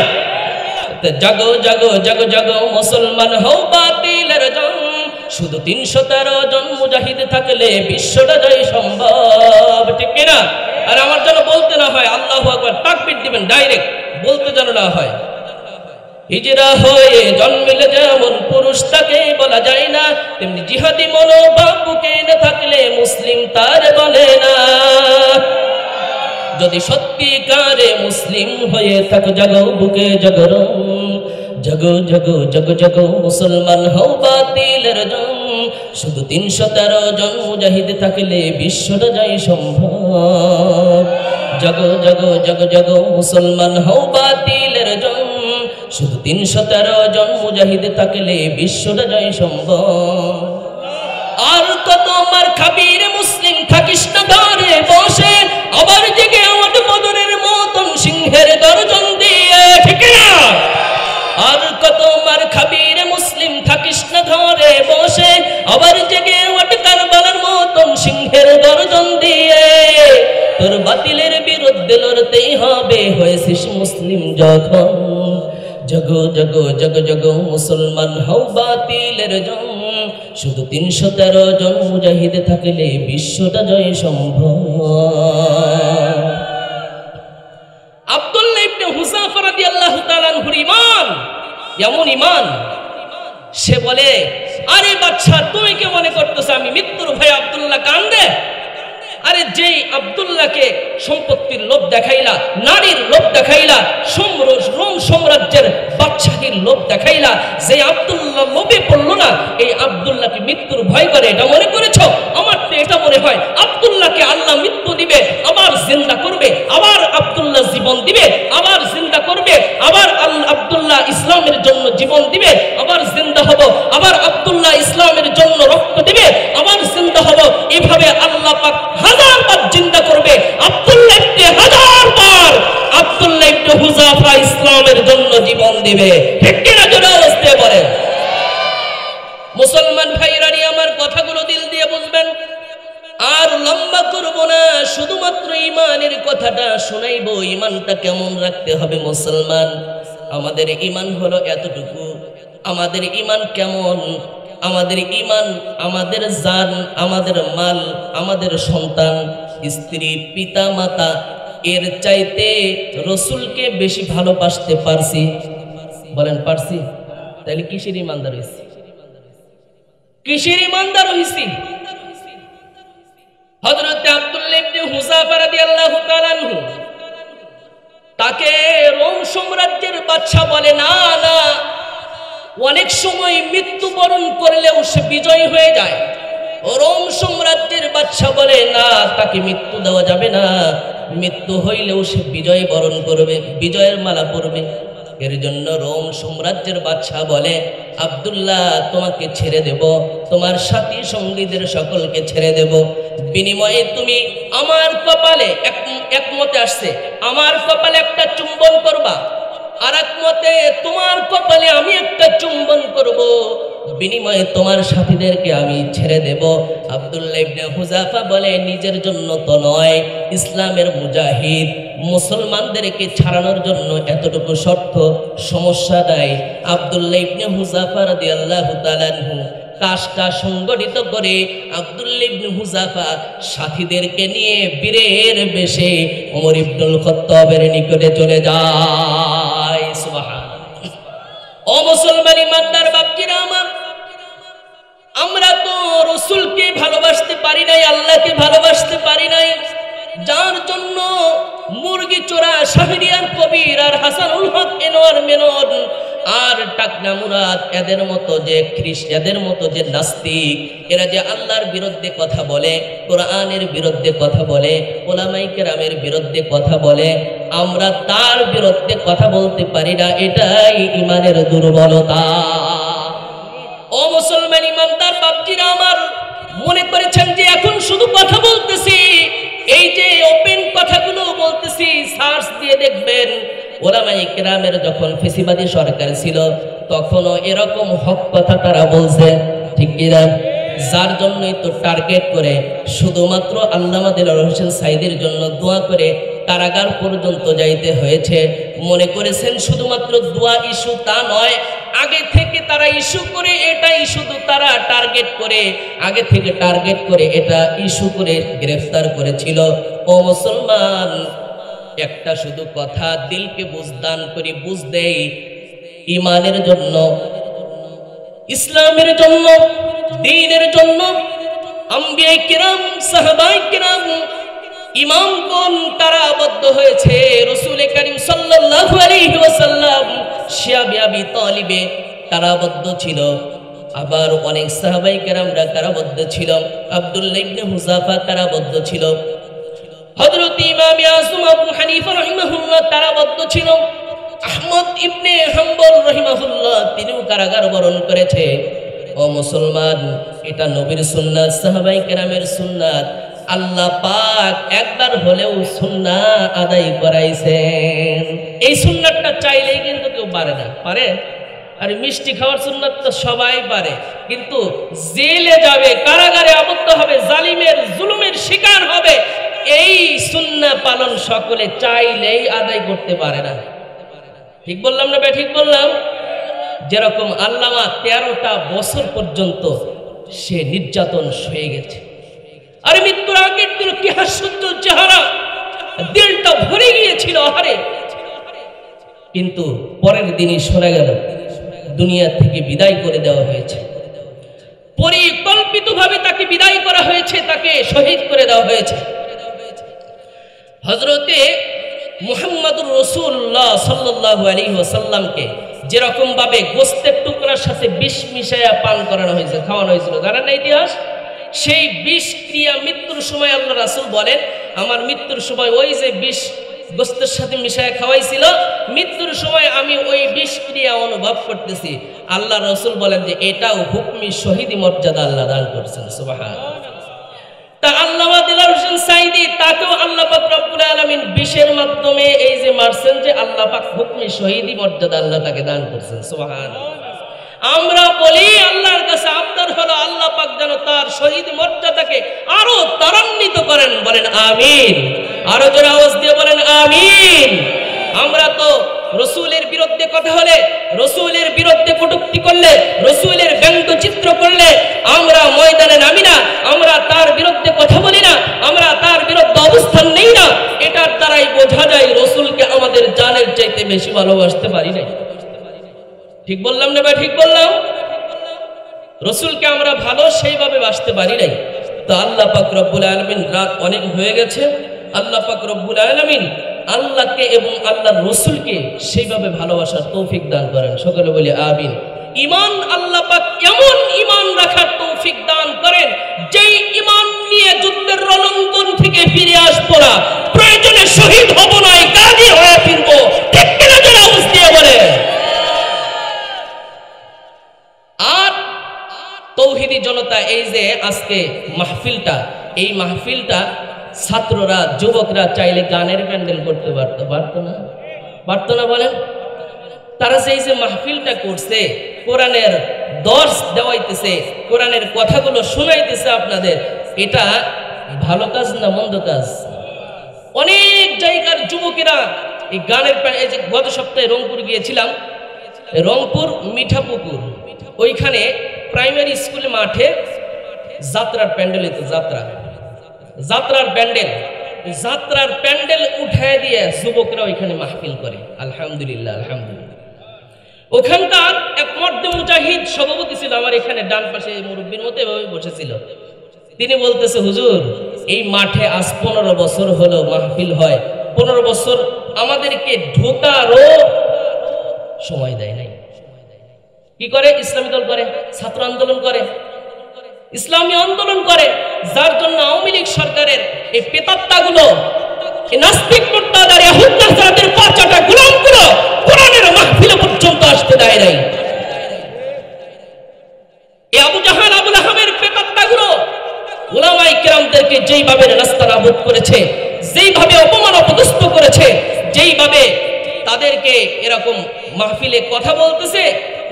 জাগো জাগো জাগো জাগো মুসলমান হও বাতিলের জং, শুধু 313 জন মুজাহিদ থাকলে বিশ্বটা জয় সম্ভব, ঠিক কি না? আর আমার যেন বলতে না হয় আল্লাহু আকবার, তাকবীর দিবেন ডাইরেক্ট, বলতে যেন না হয়। হিজরা হয়ে জন্মিলে যেমন পুরুষ তাকে বলা যায় না, তেমনি জিহাদি মনোভাব বুকে না থাকলে মুসলিম তার বলে না। যদি সত্যিকারে মুসলিম হয়ে থাকো জাগো বুকে জাগরণ, জাগো জাগো জাগো জাগো মুসলমান হও বাতিলের জং, শুধু 313 জন মুজাহিদ থাকলে বিশ্বটা জয় সম্ভব। জাগো জাগো জাগো জাগো মুসলমান হও বাতিলের জং, শুধু 313 জন মুজাহিদ থাকলে বিশ্বটা জয় সম্ভব। আর কত মার খাবির মুসলিম থাকিস না ধরে বসে, আবার জেগে ওঠ বদরের মতন সিংহের গর্জন দিয়ে, ঠিক না? আর কত মার খাবির মুসলিম থাকিস না ধরে বসে, আবার জেগে ওঠ কারবালার মতন সিংহের গর্জন দিয়ে। তোর বাতিলের বিরুদ্ধে লড়তেই হবে, হয়েছিস মুসলিম যখন। জাগো জাগো জাগো জাগো মুসলমান হও বাতিলের জং, শুধু 313 জন মুজাহিদ থাকলে বিশ্বটা জয় সম্ভব। আব্দুল্লাহ ইবনে হুযাফা রাদিয়াল্লাহু তাআলা আনহুর ঈমান এমন ঈমান, সে বলে আরে বাদশা তুমি কে মনে করতেছ আমি মৃত্যুর ভয়ে আব্দুল্লাহ কান্দে? আরে যেই আব্দুল্লাহকে সম্পত্তির লোভ দেখাইলা, নারীর লোভ দেখাইলা, রোম সাম্রাজ্যের বাদশাহীর লোভ দেখাইলা, যে আব্দুল্লাহ লোভে পড়লো না, এই আব্দুল্লাহকে মৃত্যুর ভয় করে এটা মনে করেছো? আমার তো এটা মনে হয় আব্দুল্লাহকে আল্লাহ মৃত্যু দিবে, আবার জিন্দা করবে, আবার আব্দুল্লাহ জীবন দিবে, আবার জিন্দা করবে, আবার আব্দুল্লাহ ইসলামের জন্য জীবন দিবে, আবার জিন্দা হব, আবার আব্দুল্লাহ ইসলামের জন্য রক্ত দিবে, আবার জিন্দা হব। এভাবে আল্লাহ পাক 1000 বার জিন্দা করবে। আব্দুল্লাহ ইবনে 1000 বার আব্দুল্লাহ ইবনে হুযাফা ইসলামের জন্য জীবন দিবে, ঠিক কিনা জোরে আওয়াজে বলেন। মুসলমান ভাইরা আমার কথাগুলো দিল দিয়ে বুঝবেন, আর লম্বা করব না, শুধুমাত্র ঈমানের কথাটা শোনাইব। ঈমানটা কেমন রাখতে হবে মুসলমান? আমাদের ঈমান হলো এতটুকু। আমাদের ঈমান কেমন? আমাদের ঈমান আমাদের জান, আমাদের মাল, আমাদের সন্তান, স্ত্রী, পিতা মাতা এর চাইতে রসুলকে বেশি ভালোবাসতে পারছি? বলেন পারছি? তাহলে কিসের ঈমানদার হইছি? কিসের ঈমানদার হইছি? হযরত আব্দুল্লাহ ইবনে হুযাফা রাদিয়াল্লাহু তাআলা আনহু তাকে রোম সাম্রাজ্যের বাদশা বলে, না না, অনেক সময় মৃত্যুবরণ করলেও সে বিজয় হয়ে যায়। রোম সাম্রাজ্যের বাদশা বলে, না, তাকে মৃত্যু দেওয়া যাবে না, মৃত্যু হইলেও সে বিজয় বরণ করবে, বিজয়ের মালা পরবে। এর জন্য রোম সাম্রাজ্যের বাদশা বলে, আব্দুল্লাহ, তোমাকে ছেড়ে দেব, তোমার সাথী সঙ্গীদের সকলকে ছেড়ে দেব, বিনিময়ে তুমি আমার কপালে, এক মতে আসছে আমার কপালে একটা চুম্বন করবা, আর এক মতে তোমার কপালে আমি একটা চুম্বন করব, বিনিময়ে তোমার সাথীদেরকে আমি ছেড়ে দেব। আব্দুল্লাহ ইবনে হুযাফা বলে, নিজের জন্য তো নয়, ইসলামের মুজাহিদ মুসলমানদেরকে ছাড়ানোর জন্য এতটুকু শর্ত, সমস্যা নাই। আব্দুল্লাহ ইবনে হুযাফা রাদিয়াল্লাহু তাআলা আনহু কাজটা সংগঠিত করে আব্দুল্লাহ ইবনে হুযাফা সাথীদেরকে নিয়ে বীরের বেশে ওমর ইবনুল খাত্তাবের নিকটে চলে যায়। সুবহানাল্লাহ। ও মুসলমান ইমানদার বাপজিরা আমার, আমরা তো রাসূলকে ভালোবাসতে পারি নাই, আল্লাহকে ভালোবাসতে পারি নাই, যার জন্য মুরগি চোরা শাহরিয়ার কবির আর হাসানুল হক এনোয়ার মেনন আর টাকনা মুরাদ এদের মতো যে খ্রিস্টানদের মতো যে নাস্তিক, এরা যে আল্লাহর বিরুদ্ধে কথা বলে, কোরআনের বিরুদ্ধে কথা বলে, ওলামায়ে কেরামের বিরুদ্ধে কথা বলে, আমরা তার বিরুদ্ধে কথা বলতে পারি না, এটাই ঈমানের দুর্বলতা। ও মুসলমান ইমানদার বাপজিরা আমার, মনে করেছেন যে এখন শুধু কথা বলতেছি, এই যে ওপেন কথাগুলো বলতেছি, সার্চ দিয়ে দেখবেন ওলামায়ে কেরামের যখন ফেসিবাদী সরকার ছিল তখনও এরকম হক কথা তারা বলছে, ঠিক কিনা? যার জন্যই তো টার্গেট করে শুধুমাত্র আল্লামা দেলোয়ার হোসেন সাঈদীর জন্য দোয়া করে কারাগার পর্যন্ত যাইতে হয়েছে। মনে করেছেন শুধুমাত্র দোয়া ইস্যু, তা নয়, আগে থেকে তারা ইস্যু করে, এটা ইস্যু তারা টার্গেট করে, আগে থেকে টার্গেট করে এটা ইস্যু করে গ্রেফতার করেছিল। ও মুসলমান, একটা শুধু কথা দিলকে বুঝদান করি, বুঝ দেই, ইমানের জন্য, ইসলামের জন্য, দ্বীনের জন্য আম্বিয়া কিরাম, সাহাবায়ে কিরাম, ইমামগণ তারা আবদ্ধ হয়েছে। রাসূল করিম সাল্লাল্লাহু আলাইহি ওয়াসাল্লাম শিয়াবে আবি তালিবে কারাবদ্ধ ছিল, আবার অনেক সাহাবায়ে কেরামরা কারাবদ্ধ ছিল, আব্দুল্লাহ ইবনে হুযাফা কারাবদ্ধ ছিল, হযরত ইমাম আযম আবু হানিফা রাহিমাহুল্লাহ কারাবদ্ধ ছিল, আহমদ ইবনে হাম্বল রাহিমাহুল্লাহ তিনিও কারাগার বরণ করেছে। ও মুসলমান, এটা নবীর সুন্নাত, সাহাবায়ে কেরামের সুন্নাত, আল্লাহ পাক একবার হলেও সুন্নাত আদায় করাইছেন। এই সুন্নাতটা চাইলেই কিন্তু কেউ পারে না, পারে? আর মিষ্টি খাওয়ার সুন্নাত তো সবাই পারে, কিন্তু জেলে যাবে, কারাগারে আবদ্ধ হবে, জালিমের জুলুমের শিকার হবে, এই সুন্নাত পালন সকলে চাইলেই আদায় করতে পারে না। ঠিক বললাম না বে? ঠিক বললাম? যেরকম আল্লামা 13টা বছর পর্যন্ত সে নির্যাতন সয়ে গেছে, আর মৃত্যুর আগের দিন কি হাস্যোজ্জ্বল চেহারা, দিলটা ভরে গিয়েছিল আহারে, কিন্তু পরের দিনই সরে গেল, দুনিয়া থেকে বিদায় করে দেওয়া হয়েছে, পরিকল্পিতভাবে তাকে বিদায় করা হয়েছে, তাকে শহীদ করে দেওয়া হয়েছে। হযরতে মুহাম্মদুর রাসূলুল্লাহ সাল্লাল্লাহু আলাইহি ওয়াসাল্লামকে যেরকম ভাবে গোস্তের টুকরার সাথে বিষ মিশায়া পান করানো হয়েছে, খাওয়ানো হয়েছিল, জানেন না ইতিহাস? সেই বিষ ক্রিয়া মৃত্যুর সময় আল্লাহ রাসূল বলেন, আমার মৃত্যুর সময় ওই যে বিষ গোস্তের সাথে মিশায়া খাওয়াইছিল, মৃত্যুর সময় আমি ওই বিষ ক্রিয়া অনুভব করতেছি। আল্লাহ রাসূল বলেন যে এটাও হুকমি শহীদি মর্যাদা আল্লাহ দান করছেন। সুবহানাল্লাহ। তা আল্লামা দেলোয়ার হোসেন সাঈদী, তাকেও আল্লাহ পাক রব্বুল আলামিন বিষের মাধ্যমে এই যে মারছেন, যে আল্লাহ পাক হুকমি শহীদি মর্যাদা আল্লাহ তাকে দান করছেন। সুবহানাল্লাহ। আমরা বলি আল্লাহর কাছে আবদার হলো আল্লাহ পাক যেন তার শহীদ মর্যাদাকে আরো ত্বরান্বিত করেন, বলেন আমিন। আরো জোরে আওয়াজ দিয়ে বলেন আমিন। আমরা তো রাসূলের বিরুদ্ধে কথা হলে, রাসূলের বিরুদ্ধে কটূক্তি করলে, রাসূলের ব্যঙ্গচিত্র করলে আমরা ময়দানে নামি না, আমরা তার বিরুদ্ধে কথা বলি না, আমরা তার বিরুদ্ধে অবস্থান নেই না, এটার দ্বারাই বোঝা যায় রাসূলকে আমাদের জানের চাইতে বেশি ভালোবাসতে পারি না। ঠিক বললাম না ভাই? ঠিক বললাম? রাসূলকে আমরা ভালো সেইভাবে বাসতে পারি নাই। তো আল্লাহ পাক রব্বুল আলামিন, রাত অনেক হয়ে গেছে, আল্লাহ পাক রব্বুল আলামিন আল্লাহকে এবং আল্লাহর রাসূলকে সেইভাবে ভালোবাসার তৌফিক দান করেন। সকলে বলি আমিন। ঈমান, আল্লাহ পাক এমন ঈমান রাখার তৌফিক দান করেন যেই ঈমান নিয়ে যুদ্ধের রণাঙ্গন থেকে ফিরে আসবো না, প্রয়োজনে শহীদ হব না, গাজী হয়ে ফিরবো। ঠিক কিনা যারা বুঝতে বলে। আর তৌহিদি জনতা, এই যে আজকে মাহফিলটা, এই মাহফিলটা ছাত্ররা, যুবকরা চাইলে গানের প্যান্ডেল করতে পারতো না বলেন? তারা সেই যে মাহফিলটা করছে, কোরআনের দর্শ দেওয়াইতেছে, কোরআনের কথাগুলো শোনাইতেছে আপনাদের, এটা ভালো কাজ না মন্দ কাজ? অনেক জায়গার যুবকেরা এই গানের এই যে গত সপ্তাহে রংপুর গিয়েছিলাম, রংপুর মিঠাপুকুর, ওইখানে প্রাইমারি স্কুল মাঠে যাত্রার প্যান্ডেল, যাত্রার প্যান্ডেল উঠায় দিয়ে যুবকরা ওইখানে মাহফিল করে। আলহামদুলিল্লাহ, আলহামদুলিল্লাহ। ওখানকার এক মর্দে মুজাহিদ সভাপতি ছিল, আমার এখানে ডান পাশে মুরব্বীর মতো এভাবে বসেছিল। তিনি বলতেছে, হুজুর এই মাঠে আজ 15 বছর হলো মাহফিল হয়, 15 বছর আমাদেরকে ঢোকারও সময় দেয় নাই। কি করে? ইসলামী দল করে, ছাত্র আন্দোলন করে, ইসলামী আন্দোলন করে, যার জন্য আওয়ামী লীগ সরকারের এই পেতাত্তাগুলো, এই নাস্তিক মুর্তাদার হুদ্দাদের পাঁচটা গোলামগুলো কোরআনের মাহফিলে পর্যন্ত আসতে দেয় নাই। এই আবু জাহাল, আবু লাহাবের পেতাত্তাগুলো উলামায়ে কেরামদেরকে যেইভাবে নাস্তানাবুদ করেছে, যেইভাবে অপমান অপদস্থ করেছে, যেইভাবে তাদেরকে এরকম মাহফিলে কথা বলতেছে,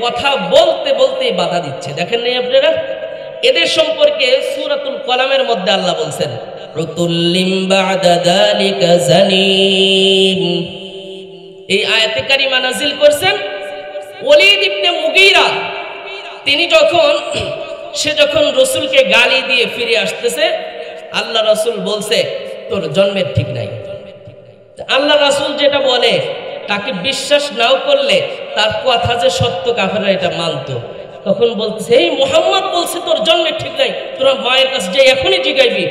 কথা বলতে বলতে বাধা দিচ্ছে। দেখেন নাই আপনারা? এদের সম্পর্কে সূরাতুল কলামের মধ্যে আল্লাহ বলছেন, উতুল্লিম বা'দা যালিকা জানিম। এই আয়াতে কারিমা নাযিল করছেন ওলীদ ইবনে মুগীরা। তিনি যখন রাসূলকে গালি দিয়ে ফিরে আসতেছে, আল্লাহ রাসূল বলছে, তোর জন্মের ঠিক নাই। আল্লাহ রাসূল যেটা বলে তাকে বিশ্বাস নাও করলে তার কথা যে সত্য, কাফেররা এটা মানত। তখন বলছে, এই মুহাম্মদ বলছে তোর জন্মের ঠিক নাই, তোরা মায়ের কাছে যে এখনই জিগাইবি,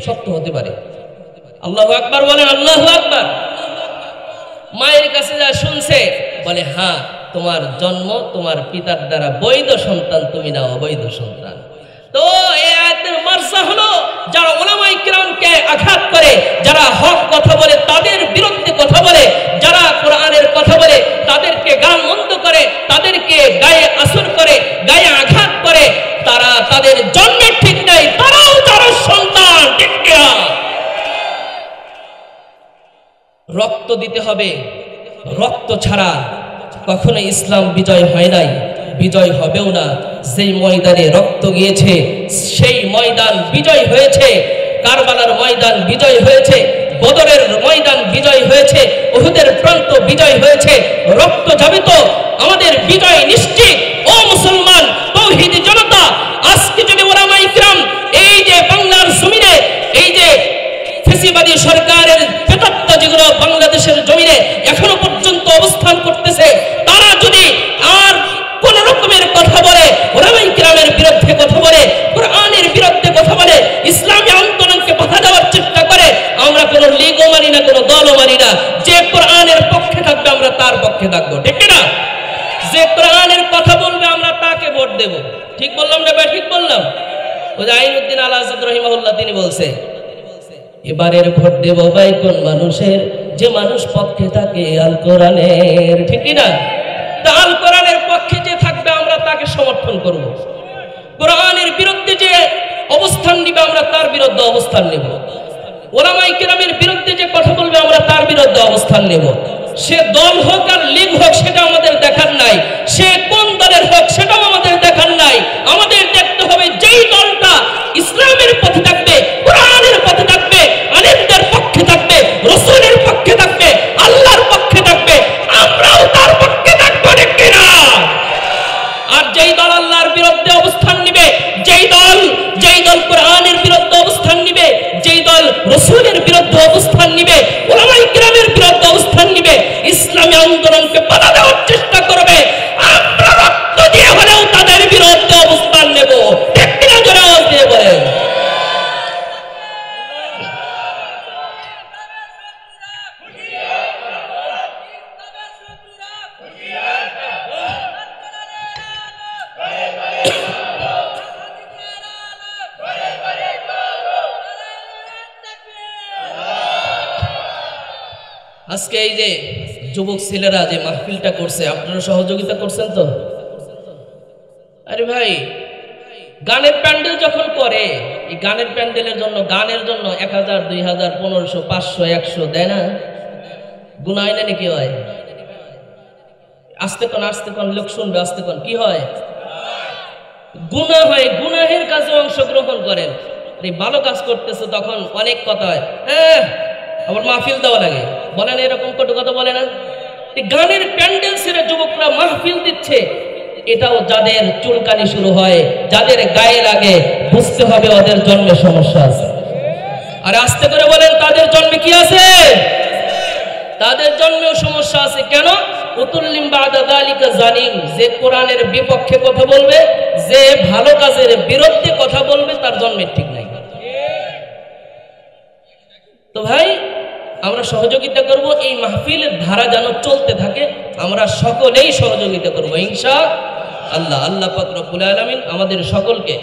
সত্য হতে পারে। আল্লাহু আকবার বলেন, আল্লাহু আকবার। মায়ের কাছে যা শুনছে, বলে হ্যাঁ, তোমার জন্ম তোমার পিতার দ্বারা বৈধ সন্তান, তুমি না অবৈধ সন্তান। তো এই আয়াতের মারসা হলো, যারা উলামায়ে কিরামকে আঘাত করে, যারা হক কথা বলে তাদের বিরুদ্ধে কথা বলে, যারা কোরআনের কথা বলে তাদেরকে গালমন্দ করে, তাদেরকে গায়ে আসর করে, গায়ে আঘাত করে, তারা তাদের জন্মের ঠিক নাই, তারাও তার সন্তান। ঠিক কিনা? রক্ত দিতে হবে, রক্ত ছাড়া কখনো ইসলাম বিজয় হয় নাই, বিজয় হবেও না। যেই ময়দানে রক্ত গিয়েছে সেই ময়দান বিজয় হয়েছে, কারবালার ময়দান বিজয় হয়েছে, বদরের ময়দান বিজয় হয়েছে, উহুদের প্রান্ত বিজয় হয়েছে। রক্ত যাবে তো আমাদের বিজয় নিশ্চিত। ও মুসলমান, তাওহীদি জনতা, আজকে যদি উলামায়ে কিরাম এই যে বাংলার জমিনে, এই যে ফ্যাসিবাদী সরকারের পেতাত্তা যেগুলো বাংলাদেশের জমিনে এখনো পর্যন্ত অবস্থান করতেছে, তারা যদি আর কোন রকমের কথা বলে, উলামায়ে কিরামের বিরুদ্ধে কথা বলে, কোরআনের বিরুদ্ধে কথা বলে, ইসলামী আন্দোলনকে বাধা দেওয়ার চেষ্টা করে, আমরা কোনো লীগও মানি না, কোনো দলও মানি না। যে কোরআনের পক্ষে থাকবে আমরা তার পক্ষে থাকবো। ঠিক না? যে কোরআনের কথা বলবে আমরা তাকে ভোট দেব। ঠিক বললাম না ভাই? ঠিক বললাম? ওই যে আইনুদ্দিন আল আজাদ রাহিমাহুল্লাহ তিনি বলছে, এবারের ভোট দেব ভাই কোন মানুষের, যে মানুষ পক্ষে থাকে আল কোরআনের। ঠিক না? আল কোরআনের পক্ষে যে থাকবে আমরা তাকে সমর্থন করব। কোরআনের বিরুদ্ধে যে অবস্থান নিবে আমরা তার বিরুদ্ধে অবস্থান নেব। উলামায়ে কিরামের বিরুদ্ধে যে কথা বলবে আমরা তার বিরুদ্ধে অবস্থান নেব। সে দল হোক আর লীগ হোক সেটা আমাদের দেখার নাই, সে কোন দলের হোক সেটাও আমাদের দেখার নাই। আমাদের দেখতে হবে যেই দলটা ইসলামের পথে থাকবে, কোরআনের পথে থাকবে, আলেমদের পক্ষে থাকবে, রাসূলের পক্ষে থাকবে, আল্লাহর পক্ষে থাকবে, আমরাও তার পক্ষে থাকবো। ঠিক কিনা? আর যেই দল আল্লাহর বিরুদ্ধে অবস্থান নিবে, যেই দল কোরআনের বিরুদ্ধে অবস্থান নিবে, যেই দল রাসূলের বিরুদ্ধে অবস্থান নিবে, উলামায়ে কিরামের বিরুদ্ধে অবস্থান নিবে, ইসলামী আন্দোলনকে বাধা দেওয়ার চেষ্টা করবে, আমরা রক্ত দিয়ে হলেও তাদের বিরুদ্ধে অবস্থান নেব। ঠিক কিনা? জোরে আওয়াজ দিয়ে বলেন। আজকে এই যে যুবক ছেলেরা যে মাহফিলটা করছে, আপনারা সহযোগিতা করছেন তো? আরে ভাই, গানের প্যান্ডেল যখন করে, এই গানের প্যান্ডেলের জন্য, গানের জন্য 1000, 2000, 1500, 500, 100 দেয় না? গুনাহ হয় না নাকি? হয়। আস্তে কোন লোক শুনবে, আস্তে কোন, কি হয়? গুনাহ হয়। গুনাহের কাজে অংশগ্রহণ করেন। এই ভালো কাজ করতেছে তখন অনেক কথা হয়, হ্যাঁ আবার মাহফিল দেওয়া লাগে, বলেন এরকম কত কথা বলে না? গানের প্যান্ডেল ছেড়ে যুবকরা মাহফিল দিচ্ছে, এটাও যাদের চুলকানি শুরু হয়, যাদের গায়ে লাগে, বুঝতে হবে ওদের জন্মে সমস্যা আছে। আর আস্তে করে বলেন, তাদের জন্মে কি আছে? তাদের জন্মেও সমস্যা আছে। কেন? উতুল্লিম বাদা যালিকা জানিম, যে কোরআনের বিপক্ষে কথা বলবে, যে ভালো কাজের বিরুদ্ধে কথা বলবে, তার জন্মের ঠিক নাই। তো ভাই, আমরা সহযোগিতা করব, এই মাহফিলের ধারা যেন চলতে থাকে, আমরা সকলেই সহযোগিতা করব ইনশাআল্লাহ। আল্লাহ পাক রব্বুল আলামিন আমাদের সকলকে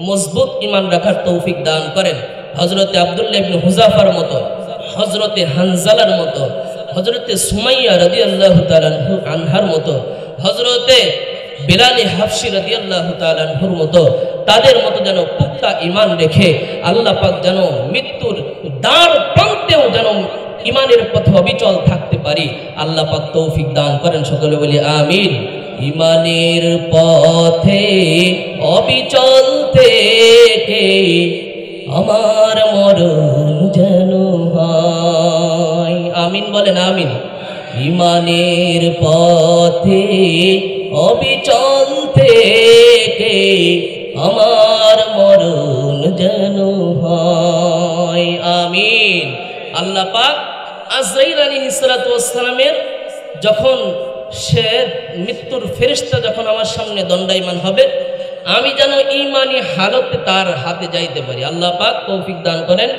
মজবুত ঈমান রাখার তৌফিক দান করেন। হযরতে আব্দুল্লাহ ইবনে হুযাফার মতো, হযরতে হানজালার মতো, হযরতে সুমাইয়া রাদিয়াল্লাহু তাআলা আনহার মতো, হযরতে বিলাল হাবশী রাদিয়াল্লাহু তাআলা আনহুর মতো, তাদের মতো যেন পুক্তা ঈমান রেখে আল্লাহ পাক যেন মৃত্যুর দ্বার প্রান্তেও যেন ঈমানের পথে অবিচল থাকতে পারি, আল্লাহ পাক তৌফিক দান করেন। সকলে বলি আমিন। ঈমানের পথে অবিচল থেকে আমার মরণ যেন হয়, আমিন বলেন আমিন। ঈমানের পথে অবিচল থেকে আমার মরণ যেন হয়, আমিন। আল্লাহ পাক আজরাইল আলাইহিস সালাতু ওয়াস সালামের যখন সে মৃত্যুর ফেরেশতা যখন আমার সামনে দণ্ডায়মান হবে, আমি যেন ঈমানি হালতে তার হাতে যাইতে পারি, আল্লাহ পাক তৌফিক দান করেন।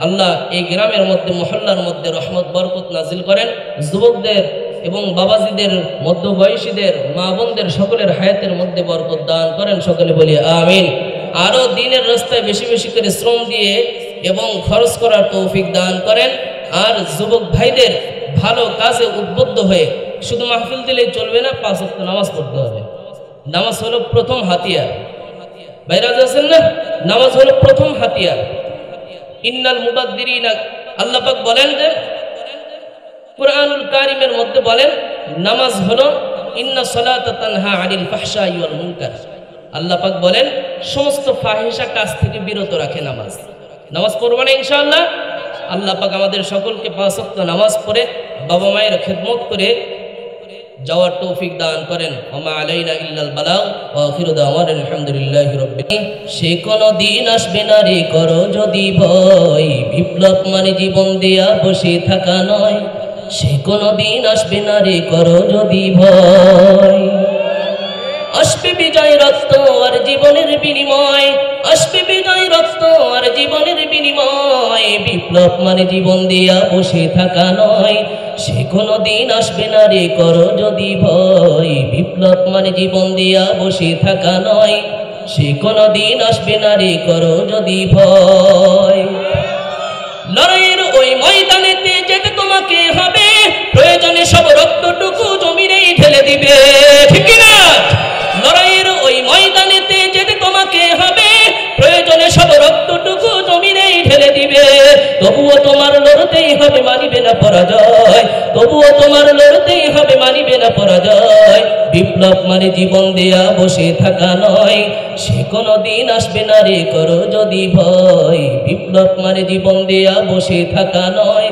আল্লাহ এই গ্রামের মধ্যে, মহল্লার মধ্যে রহমত বরকত নাজিল করেন। যুবকদের এবং বাবাজিদের, মধ্যবয়সীদের, মা বোনদের সকলের হায়াতের মধ্যে বরকত দান করেন। সকলে বলি আমিন। আরো দিনের রাস্তায় বেশি বেশি করে শ্রম দিয়ে এবং খরচ করার তৌফিক দান করেন। আর যুবক ভাইদের ভালো কাজে উদ্বুদ্ধ হয়ে শুধু মাহফিল দিলেই চলবে না, 5 ওয়াক্ত নামাজ পড়তে হবে। নামাজ হলো প্রথম হাতিয়ার, ভাইরা আছেন না? নামাজ হলো প্রথম হাতিয়ার। ইন্নাল মুবাদ্দিরিনা, আল্লাহ পাক বলেন যে কুরআনুল কারীমের মধ্যে বলেন, নামাজ হলো ইন্না সালাতা তানহা আনিল ফাহশাই ওয়াল মুনকার। আল্লাহ পাক বলেন সমস্ত ফাহিশা কাজ থেকে বিরত রাখে নামাজ। নামাজ পড়বো না ইনশাআল্লাহ? আল্লাহ পাক আমাদের সকলকে 5 ওয়াক্ত নামাজ পড়ে বাবা মায়ের খেদমত করে যাওয়ার তৌফিক দান করেন। ওমা আলাইনা ইল্লাল বালাগ ওয়া আখিরু দাওয়ানা আলহামদুলিল্লাহি রাব্বিল। সে কোনো দিন আসবে না রে করো যদি ভয়, বিপ্লব মানে জীবন দেয়া বসে থাকা নয়। সে কোনো দিন আসবে না রে করো যদি ভয়, আসবে বিজয় রক্ত আর জীবনের বিনিময়, আসবে বিজয় রক্ত আর জীবনের বিনিময়। বিপ্লব মানে জীবন দিয়া বসে থাকা নয়। সে কোনো দিন আসবে না রে করো যদি ভয়, বিপ্লব মানে জীবন দিয়া বসে থাকা নয়। সে কোনো দিন আসবে না রে করো যদি ভয়। লড়াইয়ের ওই ময়দানেতে যেতে তোমাকে হবে, প্রয়োজনে সব রক্তটুকু জমিনেই ঢেলে দিবে, ঠিক না? লড়াইয়ের ওই ময়দানেতে যেতে তোমাকে হবে, প্রয়োজনে সব রক্তটুকু জমিনেই ঢেলে দিবে। তবুও তোমার লড়তেই হবে, মানিবে না পরাজয়। তবুও তোমার লড়তেই হবে, মানিবে না পরাজয়। বিপ্লব মানে জীবন দেয়া বসে থাকা নয়। সে কোনো দিন আসবে না রে করো যদি ভয়, বিপ্লব মানে জীবন দেয়া বসে থাকা নয়।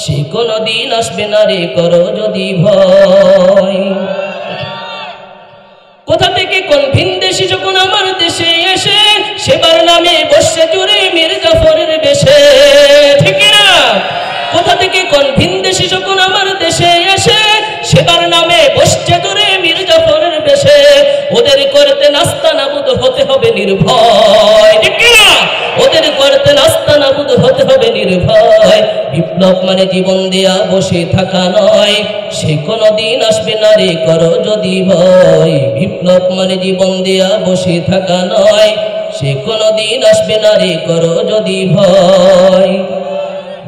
সে কোনো দিন আসবে না রে করো যদি ভয়। কোথা থেকে কোন ভিনদেশী যখন আমার দেশে এসে, সেবার নামে বসে জুড়ে মীর জাফরের বেশে, ঠিক না? কোথা থেকে কোন ভিনদেশী যখন আমার দেশে এসে, সেবার নামে বসছে জুড়ে মীর জাফরের বেশে। ওদের করতে নাস্তা নাবুদ হতে হবে নির্ভয়, ঠিক না? ওদের করতে নাস্তা নাবুদ হতে হবে নির্ভয়। বিপ্লব মানে জীবন দেয়া বসে থাকা নয়। সে কোনো দিন আসবে না রে করো যদি ভয়, বিপ্লব মানে জীবন দেয়া বসে থাকা নয়। সে কোনো দিন আসবে না রে করো যদি ভয়।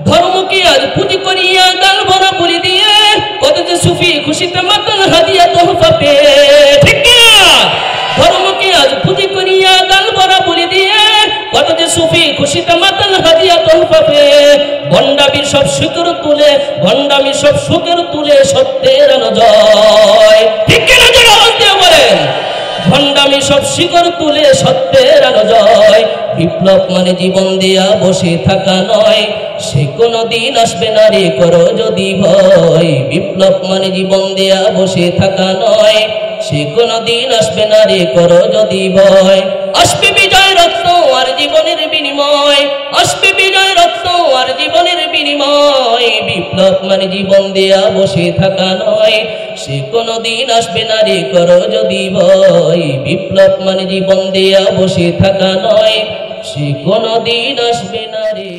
ধর্ম ধর্মকে আজ পুঁজি করিয়া গাল ভরা পুরি দিয়ে কত যে সুফি খুশিতে মাতাল হাদিয়া তোহফা পেয়ে, ঠিক কিনা? ধর্মকে আজ পুঁজি করিয়া গাল ভরা পুরি দিয়ে কত যে সুফি খুশিতে মাতাল হাদিয়া তোহফা পেয়ে, ভণ্ডামি সব সুখের তুলে, ভণ্ডামি সব সুখের তুলে সত্যের আলো জয়, ঠিক কিনা? যারা আওয়াজ দিয়ে বলেন, ভণ্ডামি সব শিকড় তুলে সত্যের আলো জয়। বিপ্লব মানে জীবন দেয়া বসে থাকা নয়, সে কোনো দিন আসবে না রে করো যদি ভয়। বিপ্লব মানে জীবন দেয়া বসে থাকা নয়, সে কোনো দিন আসবে না রে করো যদি ভয়। আসবে বিজয় রত্ন আর জীবনের বিনিময়, আসবে বিজয় রত্ন আর জীবনের বিনিময়। বিপ্লব মানে জীবন দেয়া বসে থাকা নয়, সে কোনো দিন আসবে না রে করো যদি ভয়। বিপ্লব মানে জীবন দেয়া বসে থাকা নয়, সে কোনো দিন আসবে না রে।